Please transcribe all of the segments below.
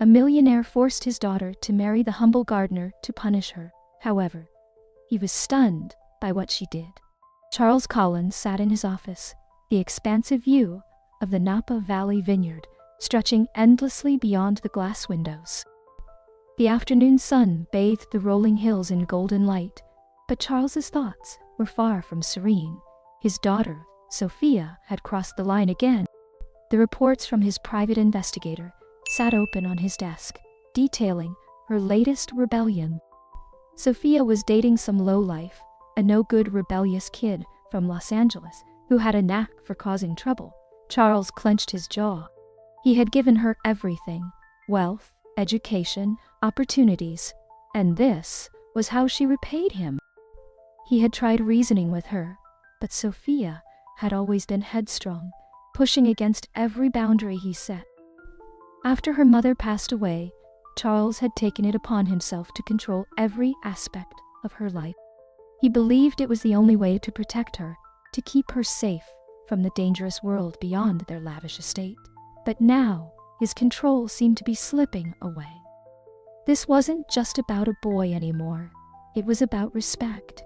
A millionaire forced his daughter to marry the humble gardener to punish her. However, he was stunned by what she did. Charles Collins sat in his office, the expansive view of the Napa Valley vineyard stretching endlessly beyond the glass windows. The afternoon sun bathed the rolling hills in golden light, but Charles's thoughts were far from serene. His daughter, Sophia, had crossed the line again. The reports from his private investigator sat open on his desk, detailing her latest rebellion. Sophia was dating some lowlife, a no-good rebellious kid from Los Angeles who had a knack for causing trouble. Charles clenched his jaw. He had given her everything: wealth, education, opportunities, and this was how she repaid him. He had tried reasoning with her, but Sophia had always been headstrong, pushing against every boundary he set. After her mother passed away, Charles had taken it upon himself to control every aspect of her life. He believed it was the only way to protect her, to keep her safe from the dangerous world beyond their lavish estate. But now, his control seemed to be slipping away. This wasn't just about a boy anymore. It was about respect.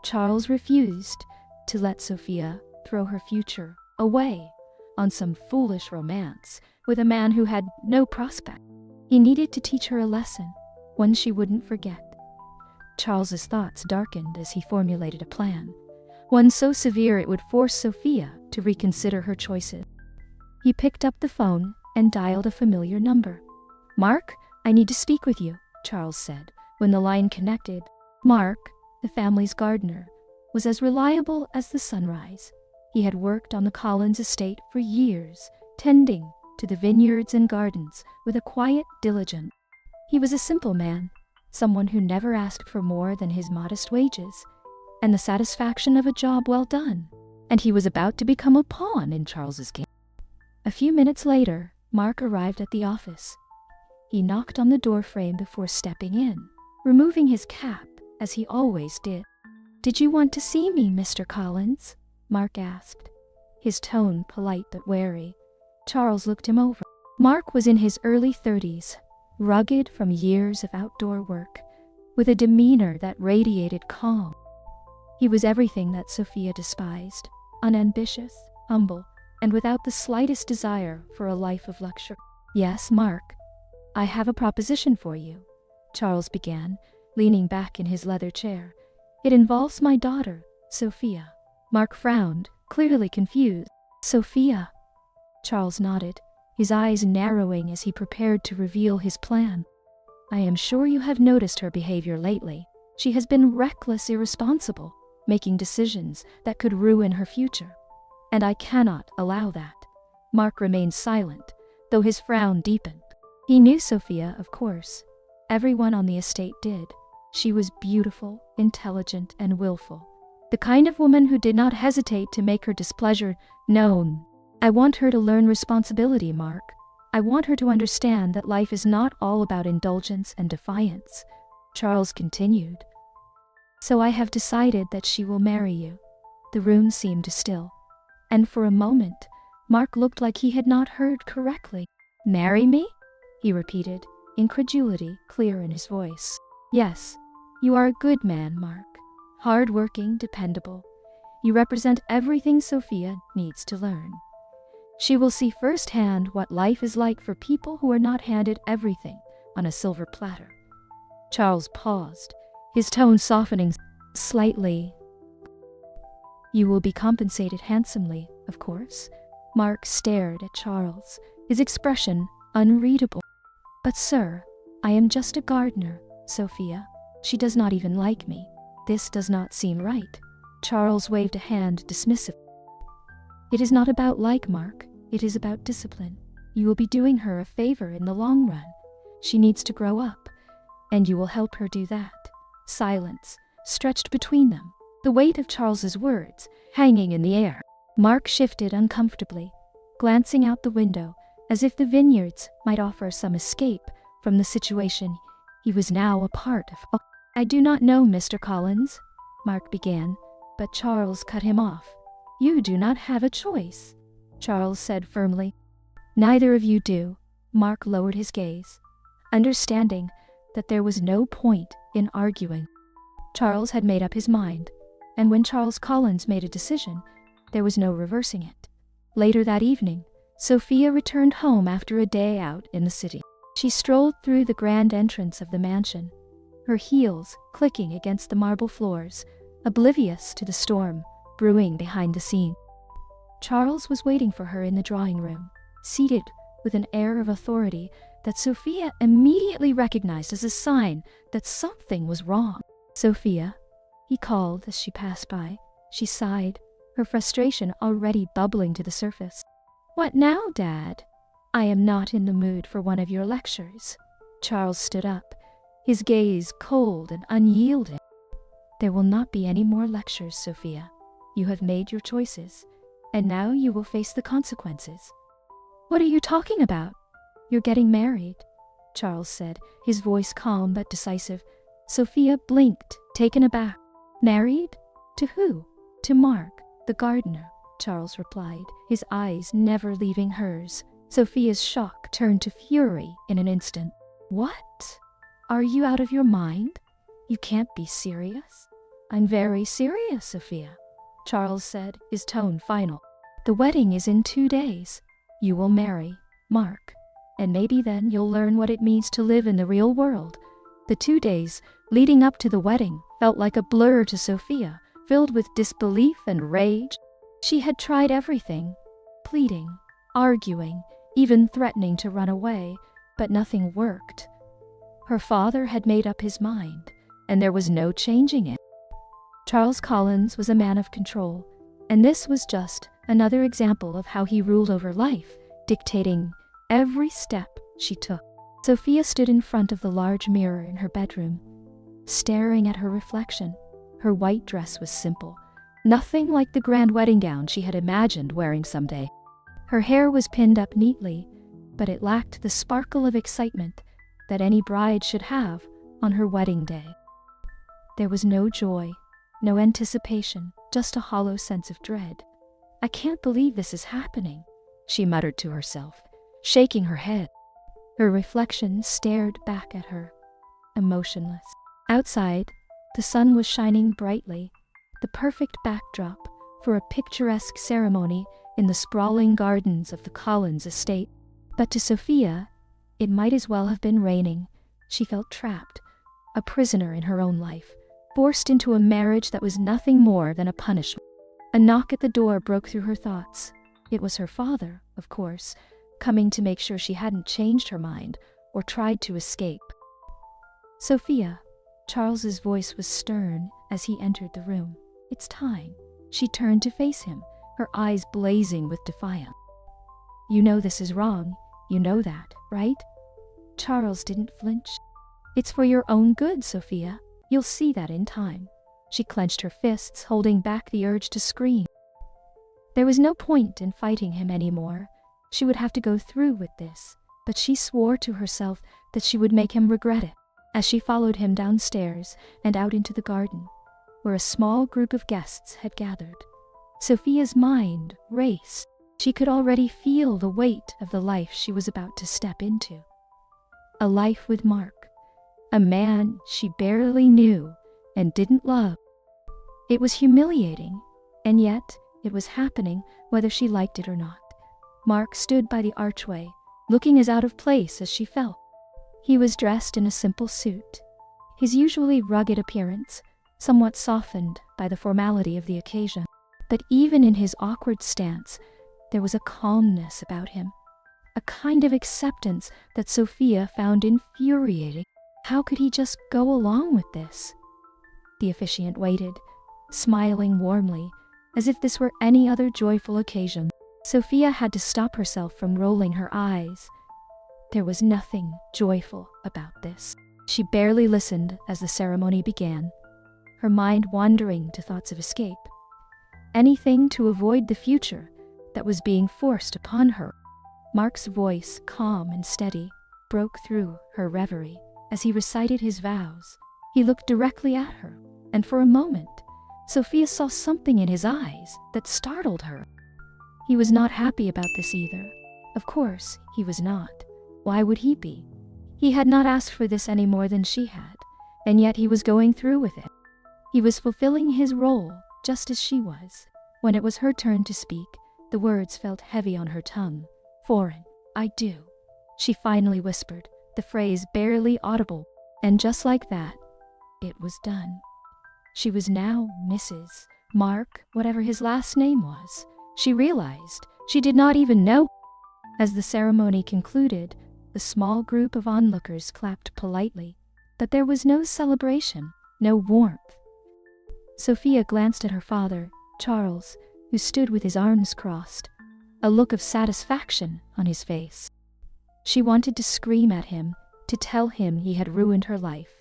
Charles refused to let Sophia throw her future away on some foolish romance with a man who had no prospect. He needed to teach her a lesson, one she wouldn't forget. Charles's thoughts darkened as he formulated a plan, one so severe it would force Sophia to reconsider her choices. He picked up the phone and dialed a familiar number. "Mark, I need to speak with you," Charles said when the line connected. Mark, the family's gardener, was as reliable as the sunrise. He had worked on the Collins estate for years, tending to the vineyards and gardens with a quiet diligence. He was a simple man, someone who never asked for more than his modest wages and the satisfaction of a job well done. And he was about to become a pawn in Charles's game. A few minutes later, Mark arrived at the office. He knocked on the doorframe before stepping in, removing his cap as he always did. "Did you want to see me, Mr. Collins?" Mark asked, his tone polite but wary. Charles looked him over. Mark was in his early 30s, rugged from years of outdoor work, with a demeanor that radiated calm. He was everything that Sophia despised: unambitious, humble, and without the slightest desire for a life of luxury. "Yes, Mark, I have a proposition for you," Charles began, leaning back in his leather chair. "It involves my daughter, Sophia." Mark frowned, clearly confused. "Sophia?" Charles nodded, his eyes narrowing as he prepared to reveal his plan. "I am sure you have noticed her behavior lately. She has been reckless, irresponsible, making decisions that could ruin her future. And I cannot allow that." Mark remained silent, though his frown deepened. He knew Sophia, of course. Everyone on the estate did. She was beautiful, intelligent, and willful. The kind of woman who did not hesitate to make her displeasure known. "I want her to learn responsibility, Mark. I want her to understand that life is not all about indulgence and defiance," Charles continued. "So I have decided that she will marry you." The room seemed still, and for a moment, Mark looked like he had not heard correctly. "Marry me?" he repeated, incredulity clear in his voice. "Yes, you are a good man, Mark. Hard-working, dependable. You represent everything Sophia needs to learn. She will see firsthand what life is like for people who are not handed everything on a silver platter." Charles paused, his tone softening slightly. "You will be compensated handsomely, of course." Mark stared at Charles, his expression unreadable. "But sir, I am just a gardener, Sophia. She does not even like me. This does not seem right." Charles waved a hand dismissively. "It is not about like, Mark. It is about discipline. You will be doing her a favor in the long run. She needs to grow up, and you will help her do that." Silence stretched between them, the weight of Charles's words hanging in the air. Mark shifted uncomfortably, glancing out the window as if the vineyards might offer some escape from the situation he was now a part of. "I do not know, Mr. Collins," Mark began, but Charles cut him off. "You do not have a choice," Charles said firmly. "Neither of you do." Mark lowered his gaze. understanding that there was no point in arguing. Charles had made up his mind, and when Charles Collins made a decision, there was no reversing it. Later that evening, Sophia returned home after a day out in the city. She strolled through the grand entrance of the mansion, her heels clicking against the marble floors, oblivious to the storm brewing behind the scene. Charles was waiting for her in the drawing room, seated with an air of authority that Sophia immediately recognized as a sign that something was wrong. "Sophia," he called as she passed by. She sighed, her frustration already bubbling to the surface. "What now, Dad? I am not in the mood for one of your lectures." Charles stood up, his gaze cold and unyielding. "There will not be any more lectures, Sophia. You have made your choices, and now you will face the consequences." "What are you talking about?" "You're getting married," Charles said, his voice calm but decisive. Sophia blinked, taken aback. "Married? To who?" "To Mark, the gardener," Charles replied, his eyes never leaving hers. Sophia's shock turned to fury in an instant. "What? Are you out of your mind? You can't be serious." "I'm very serious, Sophia," Charles said, his tone final. "The wedding is in 2 days. You will marry Mark, and maybe then you'll learn what it means to live in the real world." The 2 days leading up to the wedding felt like a blur to Sophia, filled with disbelief and rage. She had tried everything, pleading, arguing, even threatening to run away, but nothing worked. Her father had made up his mind, and there was no changing it. Charles Collins was a man of control, and this was just another example of how he ruled over life, dictating every step she took. Sophia stood in front of the large mirror in her bedroom, staring at her reflection. Her white dress was simple, nothing like the grand wedding gown she had imagined wearing someday. Her hair was pinned up neatly, but it lacked the sparkle of excitement that any bride should have on her wedding day. There was no joy, no anticipation, just a hollow sense of dread. "I can't believe this is happening," she muttered to herself, shaking her head. Her reflection stared back at her, emotionless. Outside, the sun was shining brightly, the perfect backdrop for a picturesque ceremony in the sprawling gardens of the Collins estate. But to Sophia, it might as well have been raining. She felt trapped, a prisoner in her own life, forced into a marriage that was nothing more than a punishment. A knock at the door broke through her thoughts. It was her father, of course, coming to make sure she hadn't changed her mind or tried to escape. "Sophia," Charles's voice was stern as he entered the room. "It's time." She turned to face him, her eyes blazing with defiance. "You know this is wrong. You know that, right?" Charles didn't flinch. "It's for your own good, Sophia. You'll see that in time." She clenched her fists, holding back the urge to scream. There was no point in fighting him anymore. She would have to go through with this, but she swore to herself that she would make him regret it. As she followed him downstairs and out into the garden, where a small group of guests had gathered, Sophia's mind raced. She could already feel the weight of the life she was about to step into. A life with Mark, a man she barely knew and didn't love. It was humiliating, and yet it was happening whether she liked it or not. Mark stood by the archway, looking as out of place as she felt. He was dressed in a simple suit, his usually rugged appearance somewhat softened by the formality of the occasion. But even in his awkward stance, there was a calmness about him, a kind of acceptance that Sophia found infuriating. How could he just go along with this? The officiant waited, smiling warmly, as if this were any other joyful occasion. Sophia had to stop herself from rolling her eyes. There was nothing joyful about this. She barely listened as the ceremony began, her mind wandering to thoughts of escape. Anything to avoid the future that was being forced upon her. Mark's voice, calm and steady, broke through her reverie as he recited his vows. He looked directly at her, and for a moment, Sophia saw something in his eyes that startled her. He was not happy about this either. Of course, he was not. Why would he be? He had not asked for this any more than she had, and yet he was going through with it. He was fulfilling his role just as she was. When it was her turn to speak, the words felt heavy on her tongue. Foreign, I do, she finally whispered, the phrase barely audible, and just like that, it was done. She was now Mrs. Mark, whatever his last name was. She realized she did not even know. As the ceremony concluded, the small group of onlookers clapped politely, but there was no celebration, no warmth. Sophia glanced at her father, Charles, who stood with his arms crossed, a look of satisfaction on his face. She wanted to scream at him, to tell him he had ruined her life,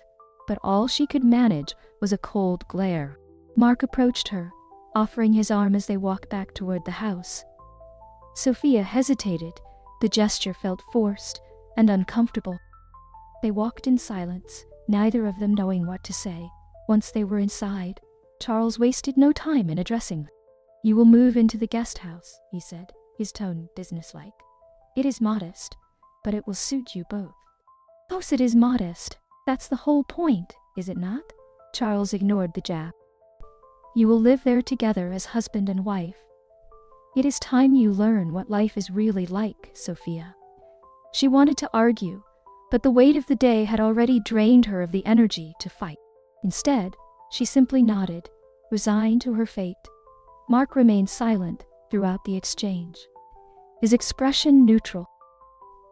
but all she could manage was a cold glare. Mark approached her, offering his arm as they walked back toward the house. Sophia hesitated. The gesture felt forced and uncomfortable. They walked in silence, neither of them knowing what to say. Once they were inside, Charles wasted no time in addressing them. You will move into the guest house, he said, his tone businesslike. It is modest, but it will suit you both. Of course it is modest. That's the whole point, is it not? Charles ignored the jab. You will live there together as husband and wife. It is time you learn what life is really like, Sophia. She wanted to argue, but the weight of the day had already drained her of the energy to fight. Instead, she simply nodded, resigned to her fate. Mark remained silent throughout the exchange, his expression neutral.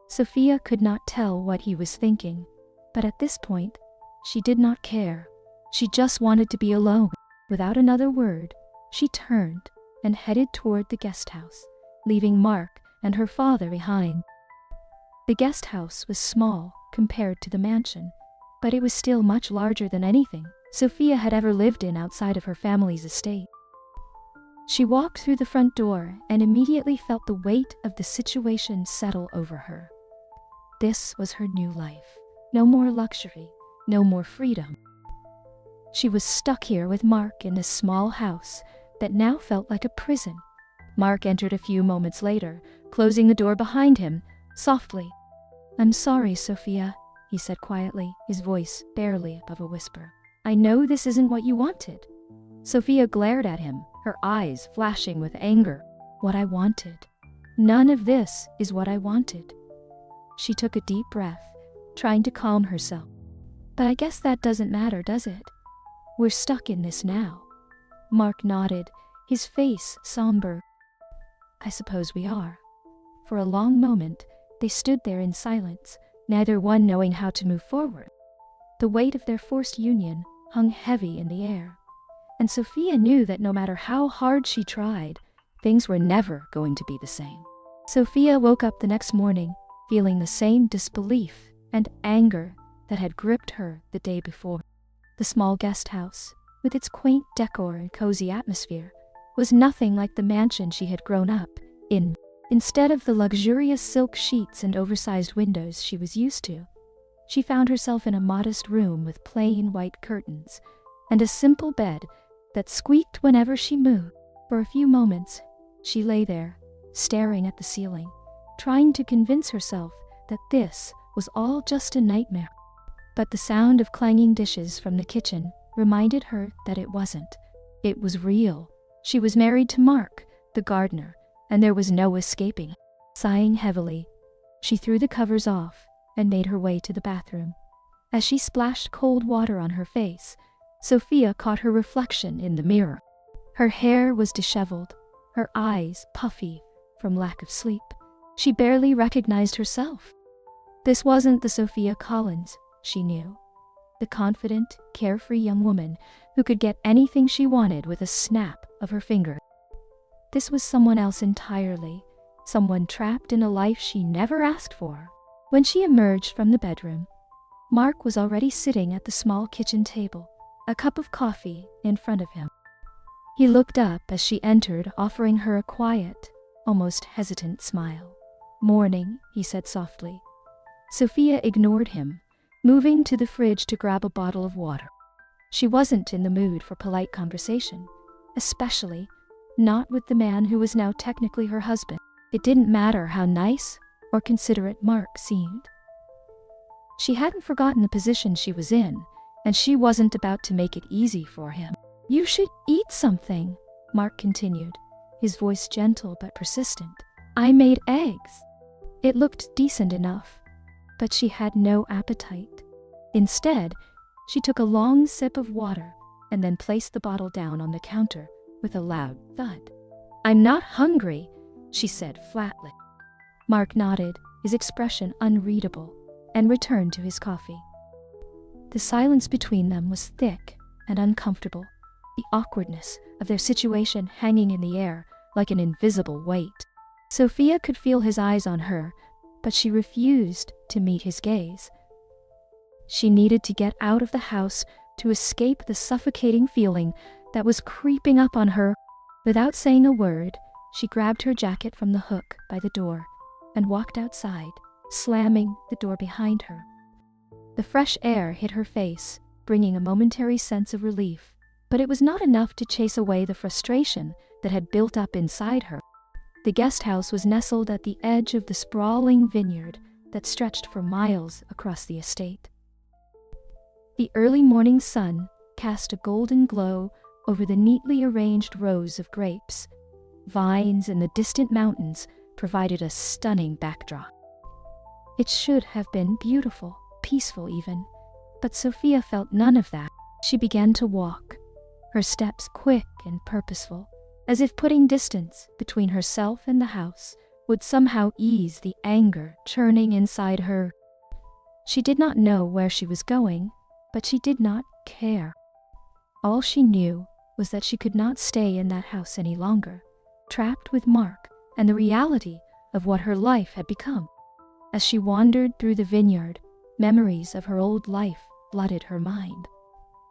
Sophia could not tell what he was thinking, but at this point, she did not care. She just wanted to be alone. Without another word, she turned and headed toward the guest house, leaving Mark and her father behind. The guest house was small compared to the mansion, but it was still much larger than anything Sophia had ever lived in outside of her family's estate. She walked through the front door and immediately felt the weight of the situation settle over her. This was her new life. No more luxury, no more freedom. She was stuck here with Mark in this small house that now felt like a prison. Mark entered a few moments later, closing the door behind him, softly. I'm sorry, Sophia, he said quietly, his voice barely above a whisper. I know this isn't what you wanted. Sophia glared at him, her eyes flashing with anger. What I wanted. None of this is what I wanted. She took a deep breath, trying to calm herself. But I guess that doesn't matter, does it? We're stuck in this now. Mark nodded, his face somber. I suppose we are. For a long moment, they stood there in silence, neither one knowing how to move forward. The weight of their forced union hung heavy in the air, and Sophia knew that no matter how hard she tried, things were never going to be the same. Sophia woke up the next morning, feeling the same disbelief and anger that had gripped her the day before. The small guest house, with its quaint decor and cozy atmosphere, was nothing like the mansion she had grown up in. Instead of the luxurious silk sheets and oversized windows she was used to, she found herself in a modest room with plain white curtains and a simple bed that squeaked whenever she moved. For a few moments, she lay there, staring at the ceiling, trying to convince herself that this was all just a nightmare. But the sound of clanging dishes from the kitchen reminded her that it wasn't. It was real. She was married to Mark, the gardener, and there was no escaping. Sighing heavily, she threw the covers off and made her way to the bathroom. As she splashed cold water on her face, Sophia caught her reflection in the mirror. Her hair was disheveled, her eyes puffy from lack of sleep. She barely recognized herself. This wasn't the Sophia Collins she knew, the confident, carefree young woman who could get anything she wanted with a snap of her finger. This was someone else entirely, someone trapped in a life she never asked for. When she emerged from the bedroom, Mark was already sitting at the small kitchen table, a cup of coffee in front of him. He looked up as she entered, offering her a quiet, almost hesitant smile. Morning, he said softly. Sophia ignored him, moving to the fridge to grab a bottle of water. She wasn't in the mood for polite conversation, especially not with the man who was now technically her husband. It didn't matter how nice or considerate Mark seemed. She hadn't forgotten the position she was in, and she wasn't about to make it easy for him. "You should eat something," Mark continued, his voice gentle but persistent. "I made eggs." It looked decent enough, but she had no appetite. Instead, she took a long sip of water and then placed the bottle down on the counter with a loud thud. "I'm not hungry," she said flatly. Mark nodded, his expression unreadable, and returned to his coffee. The silence between them was thick and uncomfortable, the awkwardness of their situation hanging in the air like an invisible weight. Sophia could feel his eyes on her, but she refused to meet his gaze. She needed to get out of the house to escape the suffocating feeling that was creeping up on her. Without saying a word, she grabbed her jacket from the hook by the door and walked outside, slamming the door behind her. The fresh air hit her face, bringing a momentary sense of relief, but it was not enough to chase away the frustration that had built up inside her. The guest house was nestled at the edge of the sprawling vineyard that stretched for miles across the estate. The early morning sun cast a golden glow over the neatly arranged rows of grapes. Vines in the distant mountains provided a stunning backdrop. It should have been beautiful, peaceful even, but Sophia felt none of that. She began to walk, her steps quick and purposeful, as if putting distance between herself and the house would somehow ease the anger churning inside her. She did not know where she was going, but she did not care. All she knew was that she could not stay in that house any longer, trapped with Mark and the reality of what her life had become. As she wandered through the vineyard, memories of her old life flooded her mind.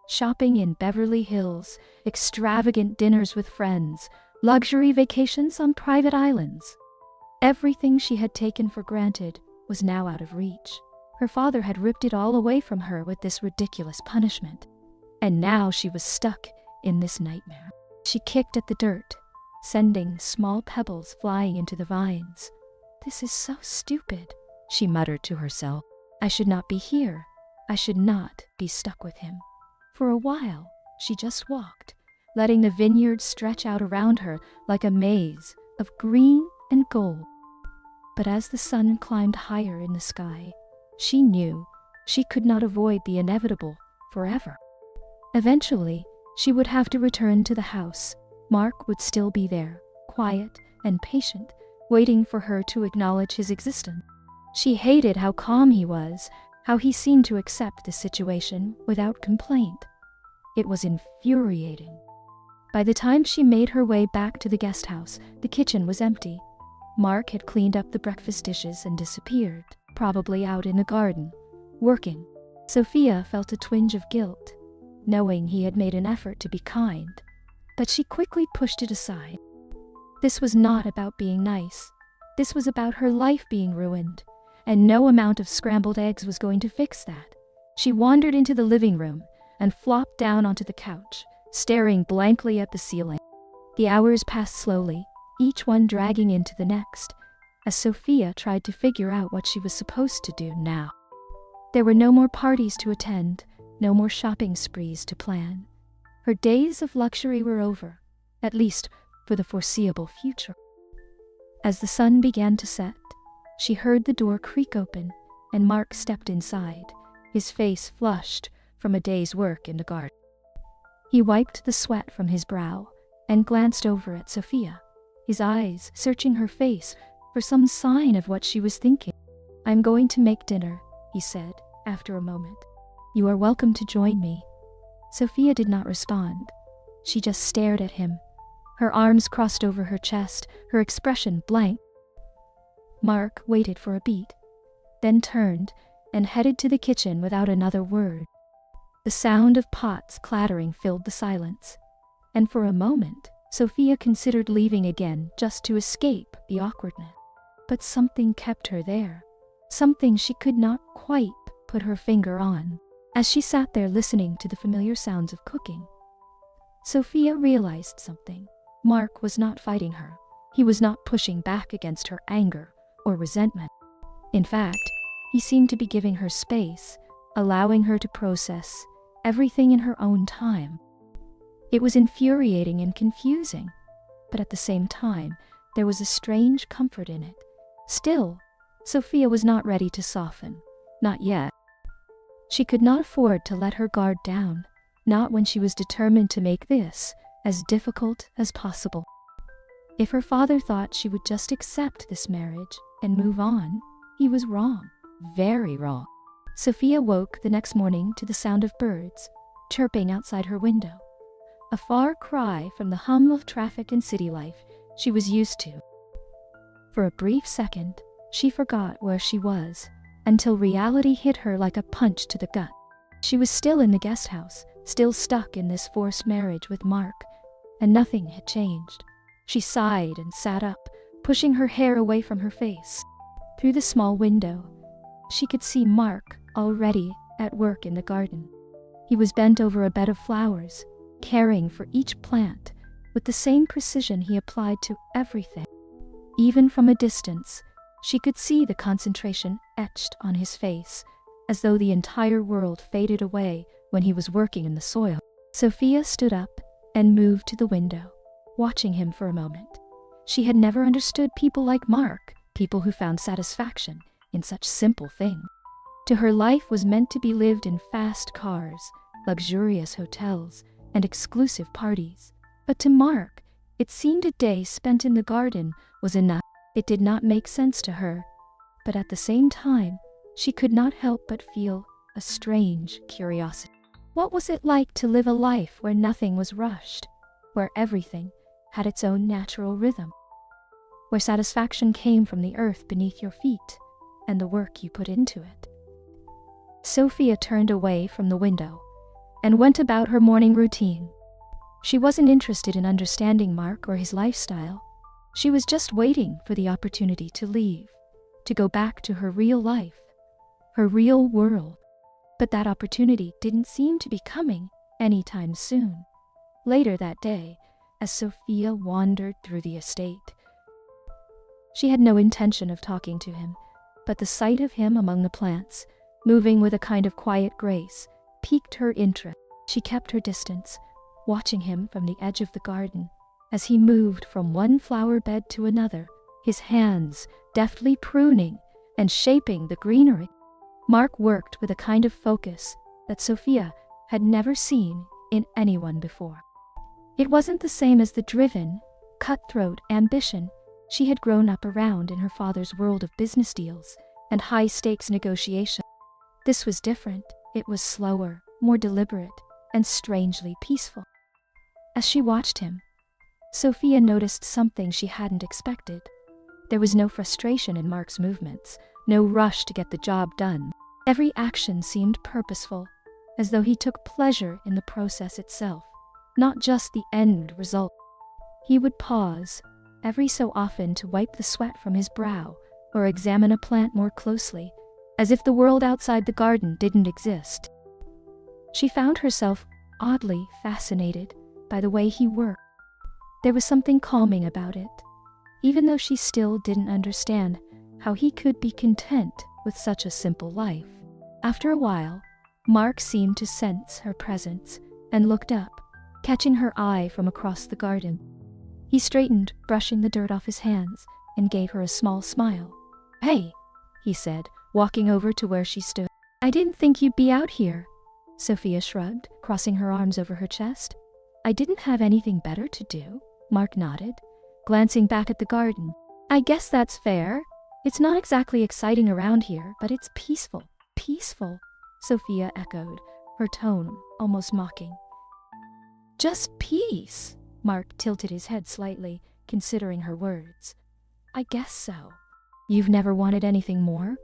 Shopping in Beverly Hills, extravagant dinners with friends, luxury vacations on private islands. Everything she had taken for granted was now out of reach. Her father had ripped it all away from her with this ridiculous punishment, and now she was stuck in this nightmare. She kicked at the dirt, sending small pebbles flying into the vines. "This is so stupid," she muttered to herself. "I should not be here. I should not be stuck with him." For a while, she just walked, letting the vineyard stretch out around her like a maze of green and gold. But as the sun climbed higher in the sky, she knew she could not avoid the inevitable forever. Eventually, she would have to return to the house. Mark would still be there, quiet and patient, waiting for her to acknowledge his existence. She hated how calm he was, how he seemed to accept the situation without complaint. It was infuriating. By the time she made her way back to the guest house, the kitchen was empty. Mark had cleaned up the breakfast dishes and disappeared, probably out in the garden, working. Sophia felt a twinge of guilt, knowing he had made an effort to be kind, but she quickly pushed it aside. This was not about being nice. This was about her life being ruined, and no amount of scrambled eggs was going to fix that. She wandered into the living room and flopped down onto the couch, staring blankly at the ceiling. The hours passed slowly, each one dragging into the next, as Sophia tried to figure out what she was supposed to do now. There were no more parties to attend, no more shopping sprees to plan. Her days of luxury were over, at least for the foreseeable future. As the sun began to set, she heard the door creak open, and Mark stepped inside, his face flushed from a day's work in the garden. He wiped the sweat from his brow and glanced over at Sophia, his eyes searching her face for some sign of what she was thinking. "I'm going to make dinner," he said after a moment. "You are welcome to join me." Sophia did not respond. She just stared at him, her arms crossed over her chest, her expression blank. Mark waited for a beat, then turned and headed to the kitchen without another word. The sound of pots clattering filled the silence, and for a moment, Sophia considered leaving again just to escape the awkwardness. But something kept her there, something she could not quite put her finger on. As she sat there listening to the familiar sounds of cooking, Sophia realized something. Mark was not fighting her. He was not pushing back against her anger or resentment. In fact, He seemed to be giving her space, allowing her to process everything in her own time. It was infuriating and confusing, but at the same time, there was a strange comfort in it. Still, Sophia was not ready to soften. Not yet. She could not afford to let her guard down, not when she was determined to make this as difficult as possible. If her father thought she would just accept this marriage and move on, he was wrong. Very wrong. Sophia woke the next morning to the sound of birds chirping outside her window, a far cry from the hum of traffic and city life she was used to. For a brief second, she forgot where she was, until reality hit her like a punch to the gut. She was still in the guest house, still stuck in this forced marriage with Mark, and nothing had changed. She sighed and sat up, pushing her hair away from her face. Through the small window, she could see Mark already at work in the garden. He was bent over a bed of flowers, caring for each plant with the same precision he applied to everything. Even from a distance, she could see the concentration etched on his face, as though the entire world faded away when he was working in the soil. Sophia stood up and moved to the window, watching him for a moment. She had never understood people like Mark, people who found satisfaction in such simple things. To her, life was meant to be lived in fast cars, luxurious hotels, and exclusive parties. But to Mark, it seemed a day spent in the garden was enough. It did not make sense to her, but at the same time, she could not help but feel a strange curiosity. What was it like to live a life where nothing was rushed, where everything had its own natural rhythm, where satisfaction came from the earth beneath your feet and the work you put into it? Sophia turned away from the window and went about her morning routine. She wasn't interested in understanding Mark or his lifestyle. She was just waiting for the opportunity to leave, to go back to her real life, her real world. But that opportunity didn't seem to be coming anytime soon. Later that day, as Sophia wandered through the estate, she had no intention of talking to him, but the sight of him among the plants, moving with a kind of quiet grace, piqued her interest. She kept her distance, watching him from the edge of the garden as he moved from one flower bed to another, his hands deftly pruning and shaping the greenery. Mark worked with a kind of focus that Sophia had never seen in anyone before. It wasn't the same as the driven, cutthroat ambition she had grown up around in her father's world of business deals and high-stakes negotiation. This was different. It was slower, more deliberate, and strangely peaceful. As she watched him, Sophia noticed something she hadn't expected. There was no frustration in Mark's movements, no rush to get the job done. Every action seemed purposeful, as though he took pleasure in the process itself, not just the end result. He would pause every so often to wipe the sweat from his brow or examine a plant more closely, as if the world outside the garden didn't exist. She found herself oddly fascinated by the way he worked. There was something calming about it, even though she still didn't understand how he could be content with such a simple life. After a while, Mark seemed to sense her presence and looked up, catching her eye from across the garden. He straightened, brushing the dirt off his hands, and gave her a small smile. "Hey," he said, walking over to where she stood. "I didn't think you'd be out here." Sophia shrugged, crossing her arms over her chest. "I didn't have anything better to do," Mark nodded, glancing back at the garden. "I guess that's fair. It's not exactly exciting around here, but it's peaceful." "Peaceful," Sophia echoed, her tone almost mocking. "Just peace." Mark tilted his head slightly, considering her words. "I guess so. You've never wanted anything more?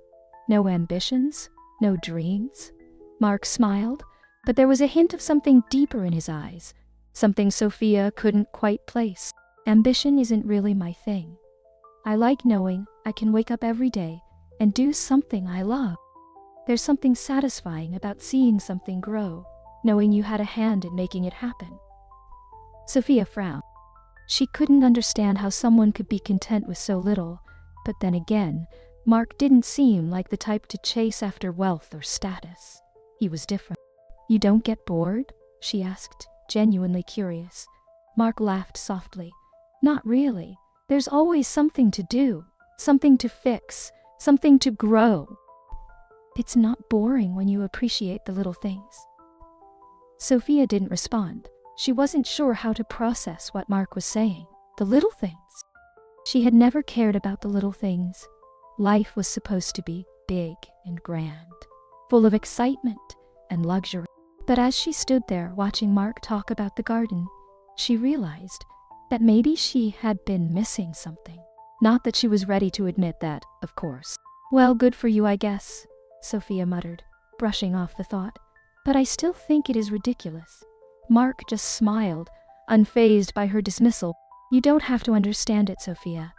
No ambitions? No dreams?" Mark smiled, but there was a hint of something deeper in his eyes, something Sophia couldn't quite place. "Ambition isn't really my thing. I like knowing I can wake up every day and do something I love. There's something satisfying about seeing something grow, knowing you had a hand in making it happen." Sophia frowned. She couldn't understand how someone could be content with so little, but then again, Mark didn't seem like the type to chase after wealth or status. He was different. "You don't get bored?" she asked, genuinely curious. Mark laughed softly. "Not really. There's always something to do, something to fix, something to grow." "It's not boring when you appreciate the little things." Sophia didn't respond. She wasn't sure how to process what Mark was saying. The little things. She had never cared about the little things. Life was supposed to be big and grand, full of excitement and luxury. But as she stood there watching Mark talk about the garden, she realized that maybe she had been missing something. Not that she was ready to admit that, of course. "Well, good for you, I guess," Sophia muttered, brushing off the thought. "But I still think it is ridiculous." Mark just smiled, unfazed by her dismissal. "You don't have to understand it, Sophia.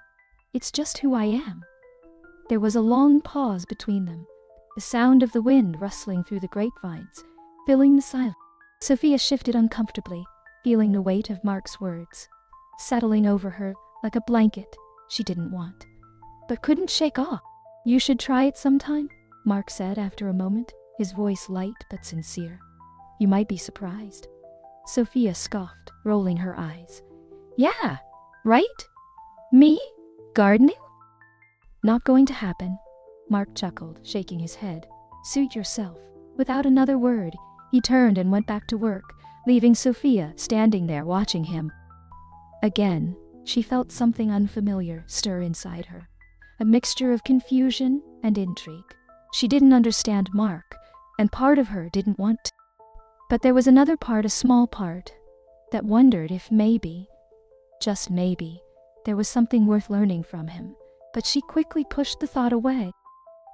It's just who I am." There was a long pause between them, the sound of the wind rustling through the grapevines, filling the silence. Sophia shifted uncomfortably, feeling the weight of Mark's words, settling over her like a blanket she didn't want, but couldn't shake off. "You should try it sometime," Mark said after a moment, his voice light but sincere. "You might be surprised." Sophia scoffed, rolling her eyes. "Yeah, right? Me? Gardening?" "Not going to happen," Mark chuckled, shaking his head. "Suit yourself." Without another word, he turned and went back to work, leaving Sophia standing there watching him. Again, she felt something unfamiliar stir inside her, a mixture of confusion and intrigue. She didn't understand Mark, and part of her didn't want to. But there was another part, a small part, that wondered if maybe, just maybe, there was something worth learning from him. But she quickly pushed the thought away.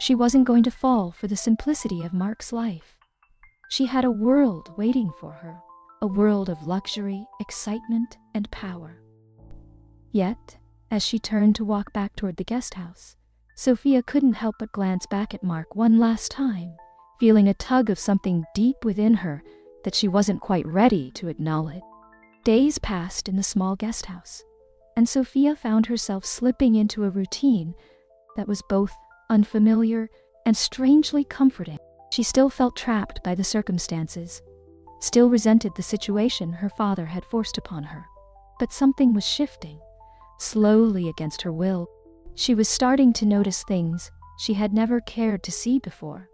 She wasn't going to fall for the simplicity of Mark's life. She had a world waiting for her, a world of luxury, excitement, and power. Yet, as she turned to walk back toward the guest house, Sophia couldn't help but glance back at Mark one last time, feeling a tug of something deep within her that she wasn't quite ready to acknowledge. Days passed in the small guest house, and Sophia found herself slipping into a routine that was both unfamiliar and strangely comforting. She still felt trapped by the circumstances, still resented the situation her father had forced upon her. But something was shifting, slowly against her will. She was starting to notice things she had never cared to see before.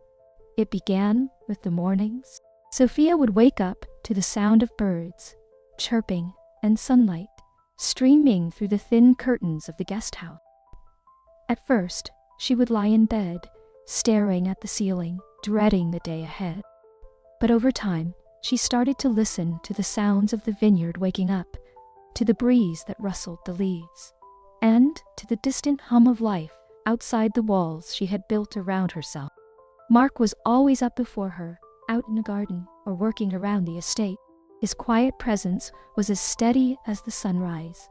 It began with the mornings. Sophia would wake up to the sound of birds, chirping, and sunlight streaming through the thin curtains of the guest house. At first, she would lie in bed, staring at the ceiling, dreading the day ahead. But over time, she started to listen to the sounds of the vineyard waking up, to the breeze that rustled the leaves, and to the distant hum of life outside the walls she had built around herself. Mark was always up before her, out in the garden or working around the estate. His quiet presence was as steady as the sunrise,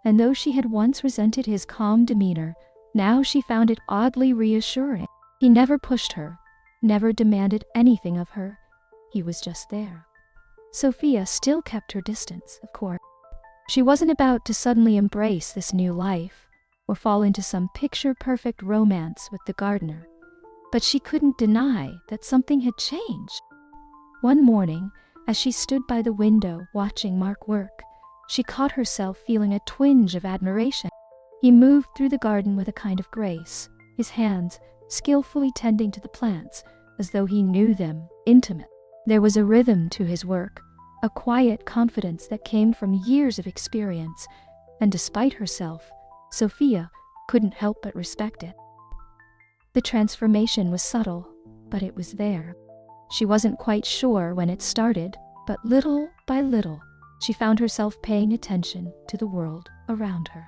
and though she had once resented his calm demeanor, now she found it oddly reassuring. He never pushed her, never demanded anything of her. He was just there. Sophia still kept her distance, of course. She wasn't about to suddenly embrace this new life or fall into some picture-perfect romance with the gardener, but she couldn't deny that something had changed. One morning, as she stood by the window watching Mark work, she caught herself feeling a twinge of admiration. He moved through the garden with a kind of grace, his hands skillfully tending to the plants as though he knew them intimately. There was a rhythm to his work, a quiet confidence that came from years of experience, and despite herself, Sophia couldn't help but respect it. The transformation was subtle, but it was there. She wasn't quite sure when it started, but little by little, she found herself paying attention to the world around her.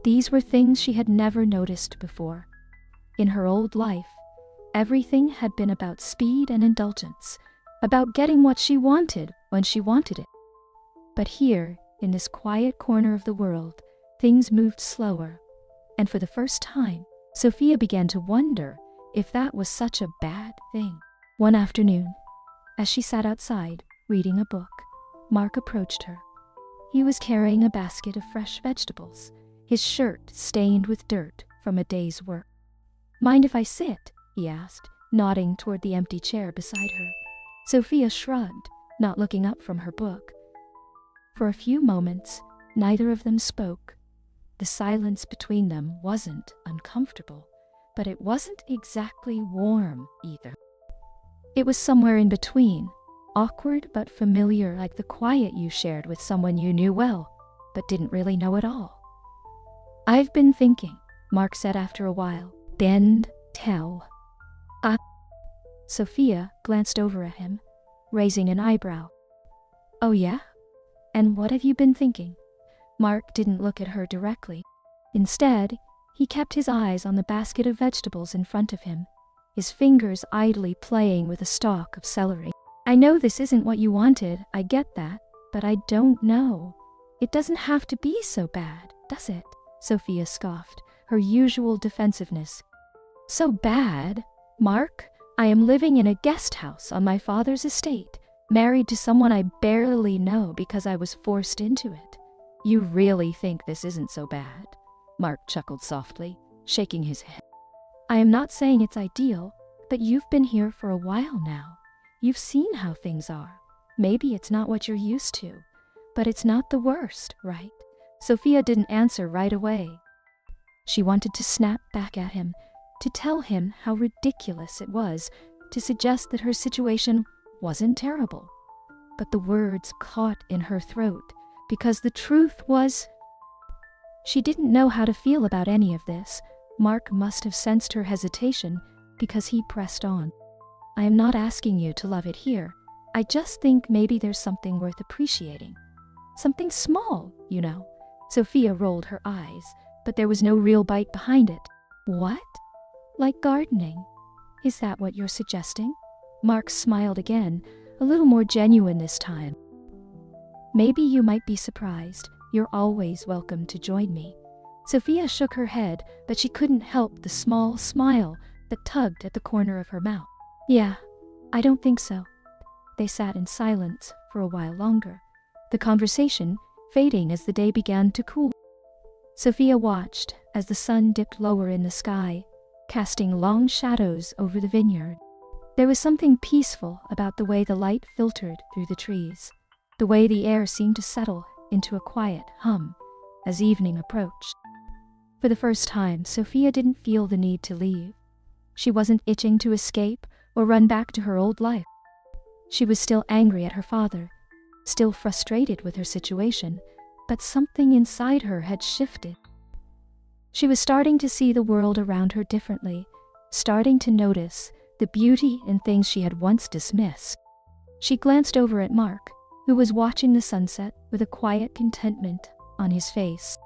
These were things she had never noticed before. In her old life, everything had been about speed and indulgence, about getting what she wanted when she wanted it. But here, in this quiet corner of the world, things moved slower, and for the first time, Sophia began to wonder if that was such a bad thing. One afternoon, as she sat outside, reading a book, Mark approached her. He was carrying a basket of fresh vegetables, his shirt stained with dirt from a day's work. Mind if I sit? He asked, nodding toward the empty chair beside her. Sophia shrugged, not looking up from her book. For a few moments, neither of them spoke. The silence between them wasn't uncomfortable, but it wasn't exactly warm either. It was somewhere in between, awkward but familiar, like the quiet you shared with someone you knew well, but didn't really know at all. I've been thinking, Mark said after a while. Then tell. Sophia glanced over at him, raising an eyebrow. Oh yeah? And what have you been thinking? Mark didn't look at her directly. Instead, he kept his eyes on the basket of vegetables in front of him, his fingers idly playing with a stalk of celery. I know this isn't what you wanted, I get that, but I don't know. It doesn't have to be so bad, does it? Sophia scoffed, her usual defensiveness. So bad? Mark, I am living in a guest house on my father's estate, married to someone I barely know because I was forced into it. You really think this isn't so bad? Mark chuckled softly, shaking his head. I am not saying it's ideal, but you've been here for a while now. You've seen how things are. Maybe it's not what you're used to, but it's not the worst, right? Sophia didn't answer right away. She wanted to snap back at him, to tell him how ridiculous it was to suggest that her situation wasn't terrible. But the words caught in her throat, because the truth was, she didn't know how to feel about any of this. Mark must have sensed her hesitation, because he pressed on. I am not asking you to love it here. I just think maybe there's something worth appreciating. Something small, you know. Sophia rolled her eyes, but there was no real bite behind it. What? Like gardening? Is that what you're suggesting? Mark smiled again, a little more genuine this time. Maybe you might be surprised. You're always welcome to join me. Sophia shook her head, but she couldn't help the small smile that tugged at the corner of her mouth. Yeah, I don't think so. They sat in silence for a while longer, the conversation fading as the day began to cool. Sophia watched as the sun dipped lower in the sky, casting long shadows over the vineyard. There was something peaceful about the way the light filtered through the trees, the way the air seemed to settle into a quiet hum as evening approached. For the first time, Sophia didn't feel the need to leave. She wasn't itching to escape or run back to her old life. She was still angry at her father, still frustrated with her situation, but something inside her had shifted. She was starting to see the world around her differently, starting to notice the beauty in things she had once dismissed. She glanced over at Mark, who was watching the sunset with a quiet contentment on his face.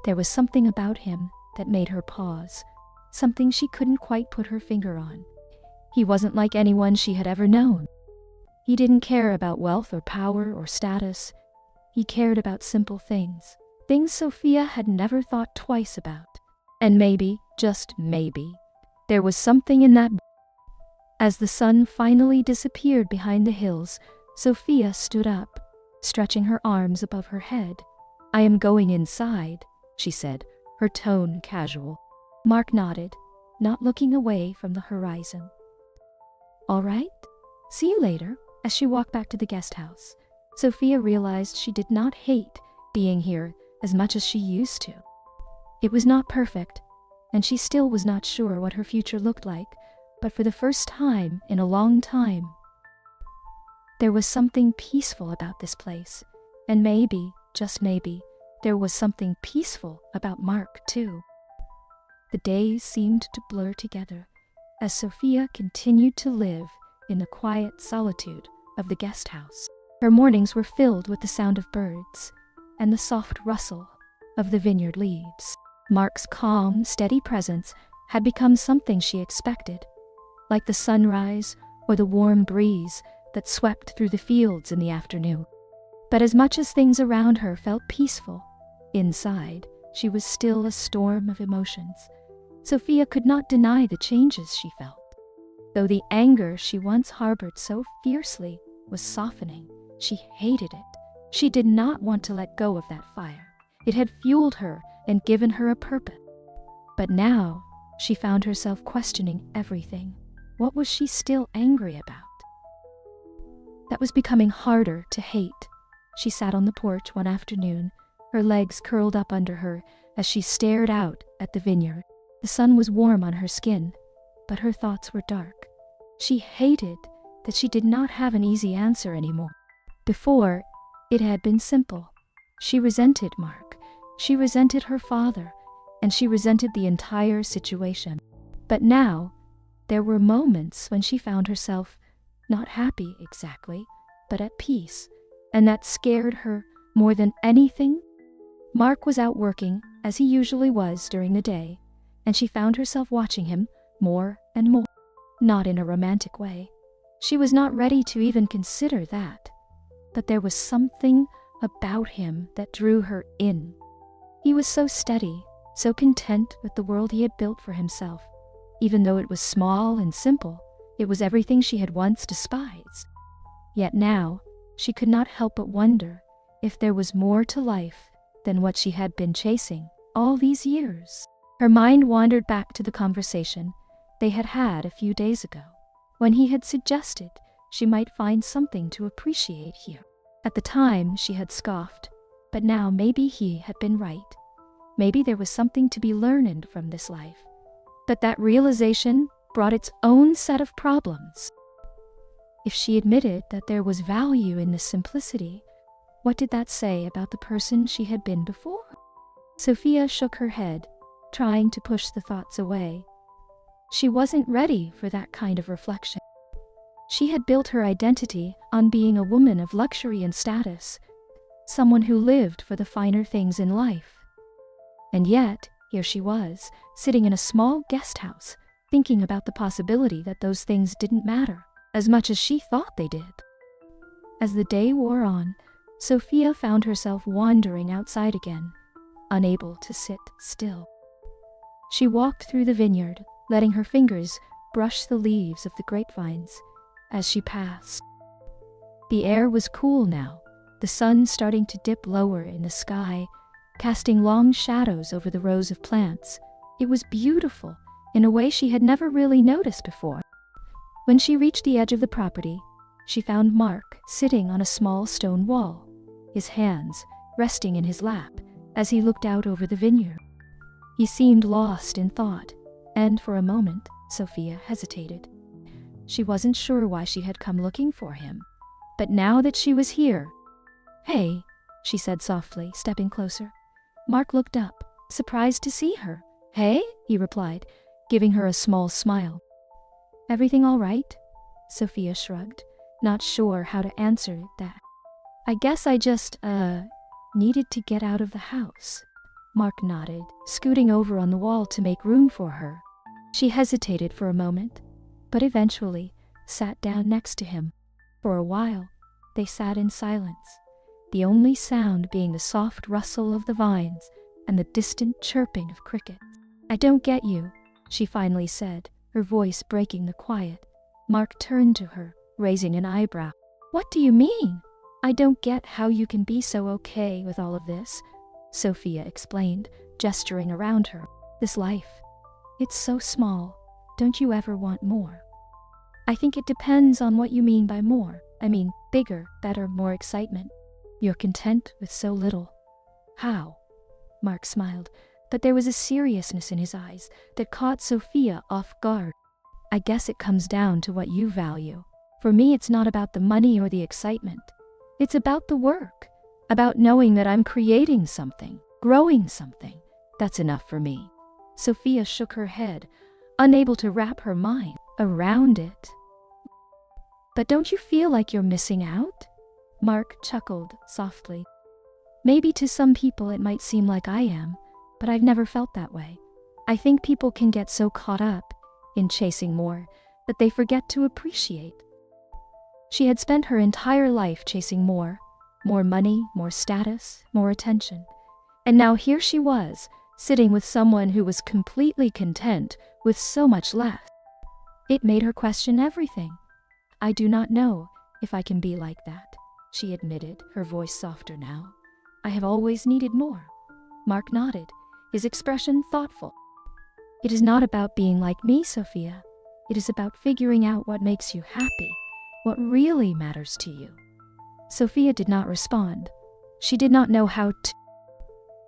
There was something about him that made her pause, something she couldn't quite put her finger on. He wasn't like anyone she had ever known. He didn't care about wealth or power or status. He cared about simple things, things Sophia had never thought twice about. And maybe, just maybe, there was something in that. As the sun finally disappeared behind the hills, Sophia stood up, stretching her arms above her head. I am going inside, she said, her tone casual. Mark nodded, not looking away from the horizon. All right, see you later. As she walked back to the guest house, Sophia realized she did not hate being here as much as she used to. It was not perfect, and she still was not sure what her future looked like, but for the first time in a long time, there was something peaceful about this place, and maybe, just maybe, there was something peaceful about Mark too. The days seemed to blur together as Sophia continued to live in the quiet solitude of the guest house. Her mornings were filled with the sound of birds and the soft rustle of the vineyard leaves. Mark's calm, steady presence had become something she expected, like the sunrise or the warm breeze that swept through the fields in the afternoon. But as much as things around her felt peaceful, inside she was still a storm of emotions. Sophia could not deny the changes she felt. Though the anger she once harbored so fiercely was softening, she hated it. She did not want to let go of that fire. It had fueled her and given her a purpose. But now, She found herself questioning everything. What was she still angry about? That was becoming harder to hate. She sat on the porch one afternoon, her legs curled up under her as she stared out at the vineyard. The sun was warm on her skin, but her thoughts were dark. She hated that she did not have an easy answer anymore. Before, it had been simple. She resented Mark, she resented her father, and she resented the entire situation. But now, there were moments when she found herself not happy exactly, but at peace, and that scared her more than anything. Mark was out working, as he usually was during the day, and she found herself watching him more and more. Not in a romantic way. She was not ready to even consider that. But there was something about him that drew her in. He was so steady, so content with the world he had built for himself. Even though it was small and simple, it was everything she had once despised. Yet now, she could not help but wonder if there was more to life than what she had been chasing all these years. Her mind wandered back to the conversation they had had a few days ago, when he had suggested she might find something to appreciate here. At the time, she had scoffed, but now maybe he had been right. Maybe there was something to be learned from this life. But that realization brought its own set of problems. If she admitted that there was value in this simplicity, what did that say about the person she had been before? Sophia shook her head, trying to push the thoughts away. She wasn't ready for that kind of reflection. She had built her identity on being a woman of luxury and status, someone who lived for the finer things in life. And yet, here she was, sitting in a small guest house, thinking about the possibility that those things didn't matter as much as she thought they did. As the day wore on, Sophia found herself wandering outside again, unable to sit still. She walked through the vineyard, letting her fingers brush the leaves of the grapevines as she passed. The air was cool now, the sun starting to dip lower in the sky, casting long shadows over the rows of plants. It was beautiful in a way she had never really noticed before. When she reached the edge of the property, she found Mark sitting on a small stone wall, his hands resting in his lap as he looked out over the vineyard. He seemed lost in thought, and for a moment, Sophia hesitated. She wasn't sure why she had come looking for him, but now that she was here— "Hey," she said softly, stepping closer. Mark looked up, surprised to see her. "Hey?" he replied, giving her a small smile. "Everything all right?" Sophia shrugged, not sure how to answer that. "I guess I just, needed to get out of the house." Mark nodded, scooting over on the wall to make room for her. She hesitated for a moment, but eventually sat down next to him. For a while, they sat in silence, the only sound being the soft rustle of the vines and the distant chirping of crickets. "I don't get you," she finally said, her voice breaking the quiet. Mark turned to her, raising an eyebrow. "What do you mean? I don't get how you can be so okay with all of this," Sophia explained, gesturing around her. "This life, it's so small. Don't you ever want more?" "I think it depends on what you mean by more. I mean, bigger, better, more excitement. You're content with so little." "How?" Mark smiled, but there was a seriousness in his eyes that caught Sophia off guard. "I guess it comes down to what you value. For me, it's not about the money or the excitement. It's about the work, about knowing that I'm creating something, growing something. That's enough for me." Sophia shook her head, unable to wrap her mind around it. "But don't you feel like you're missing out?" Mark chuckled softly. "Maybe to some people it might seem like I am, but I've never felt that way. I think people can get so caught up in chasing more that they forget to appreciate." She had spent her entire life chasing more money, more status, more attention. And now here she was, sitting with someone who was completely content with so much less. It made her question everything. "I do not know if I can be like that," she admitted, her voice softer now. "I have always needed more." Mark nodded, his expression thoughtful. It is not about being like me, Sophia. It is about figuring out what makes you happy, what really matters to you. Sophia did not respond. She did not know how to.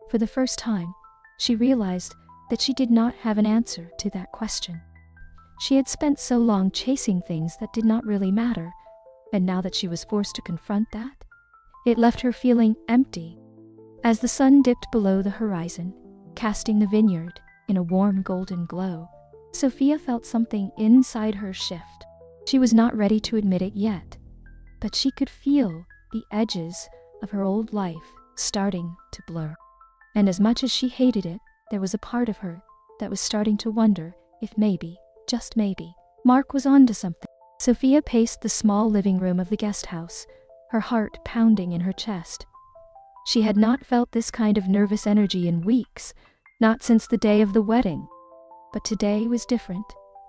For the first time, she realized that she did not have an answer to that question. She had spent so long chasing things that did not really matter, and now that she was forced to confront that, it left her feeling empty. As the sun dipped below the horizon, casting the vineyard in a warm golden glow, Sophia felt something inside her shift. She was not ready to admit it yet, but she could feel the edges of her old life starting to blur. And as much as she hated it, there was a part of her that was starting to wonder if maybe, just maybe, Mark was onto something. Sophia paced the small living room of the guest house, her heart pounding in her chest. She had not felt this kind of nervous energy in weeks, not since the day of the wedding. But today was different.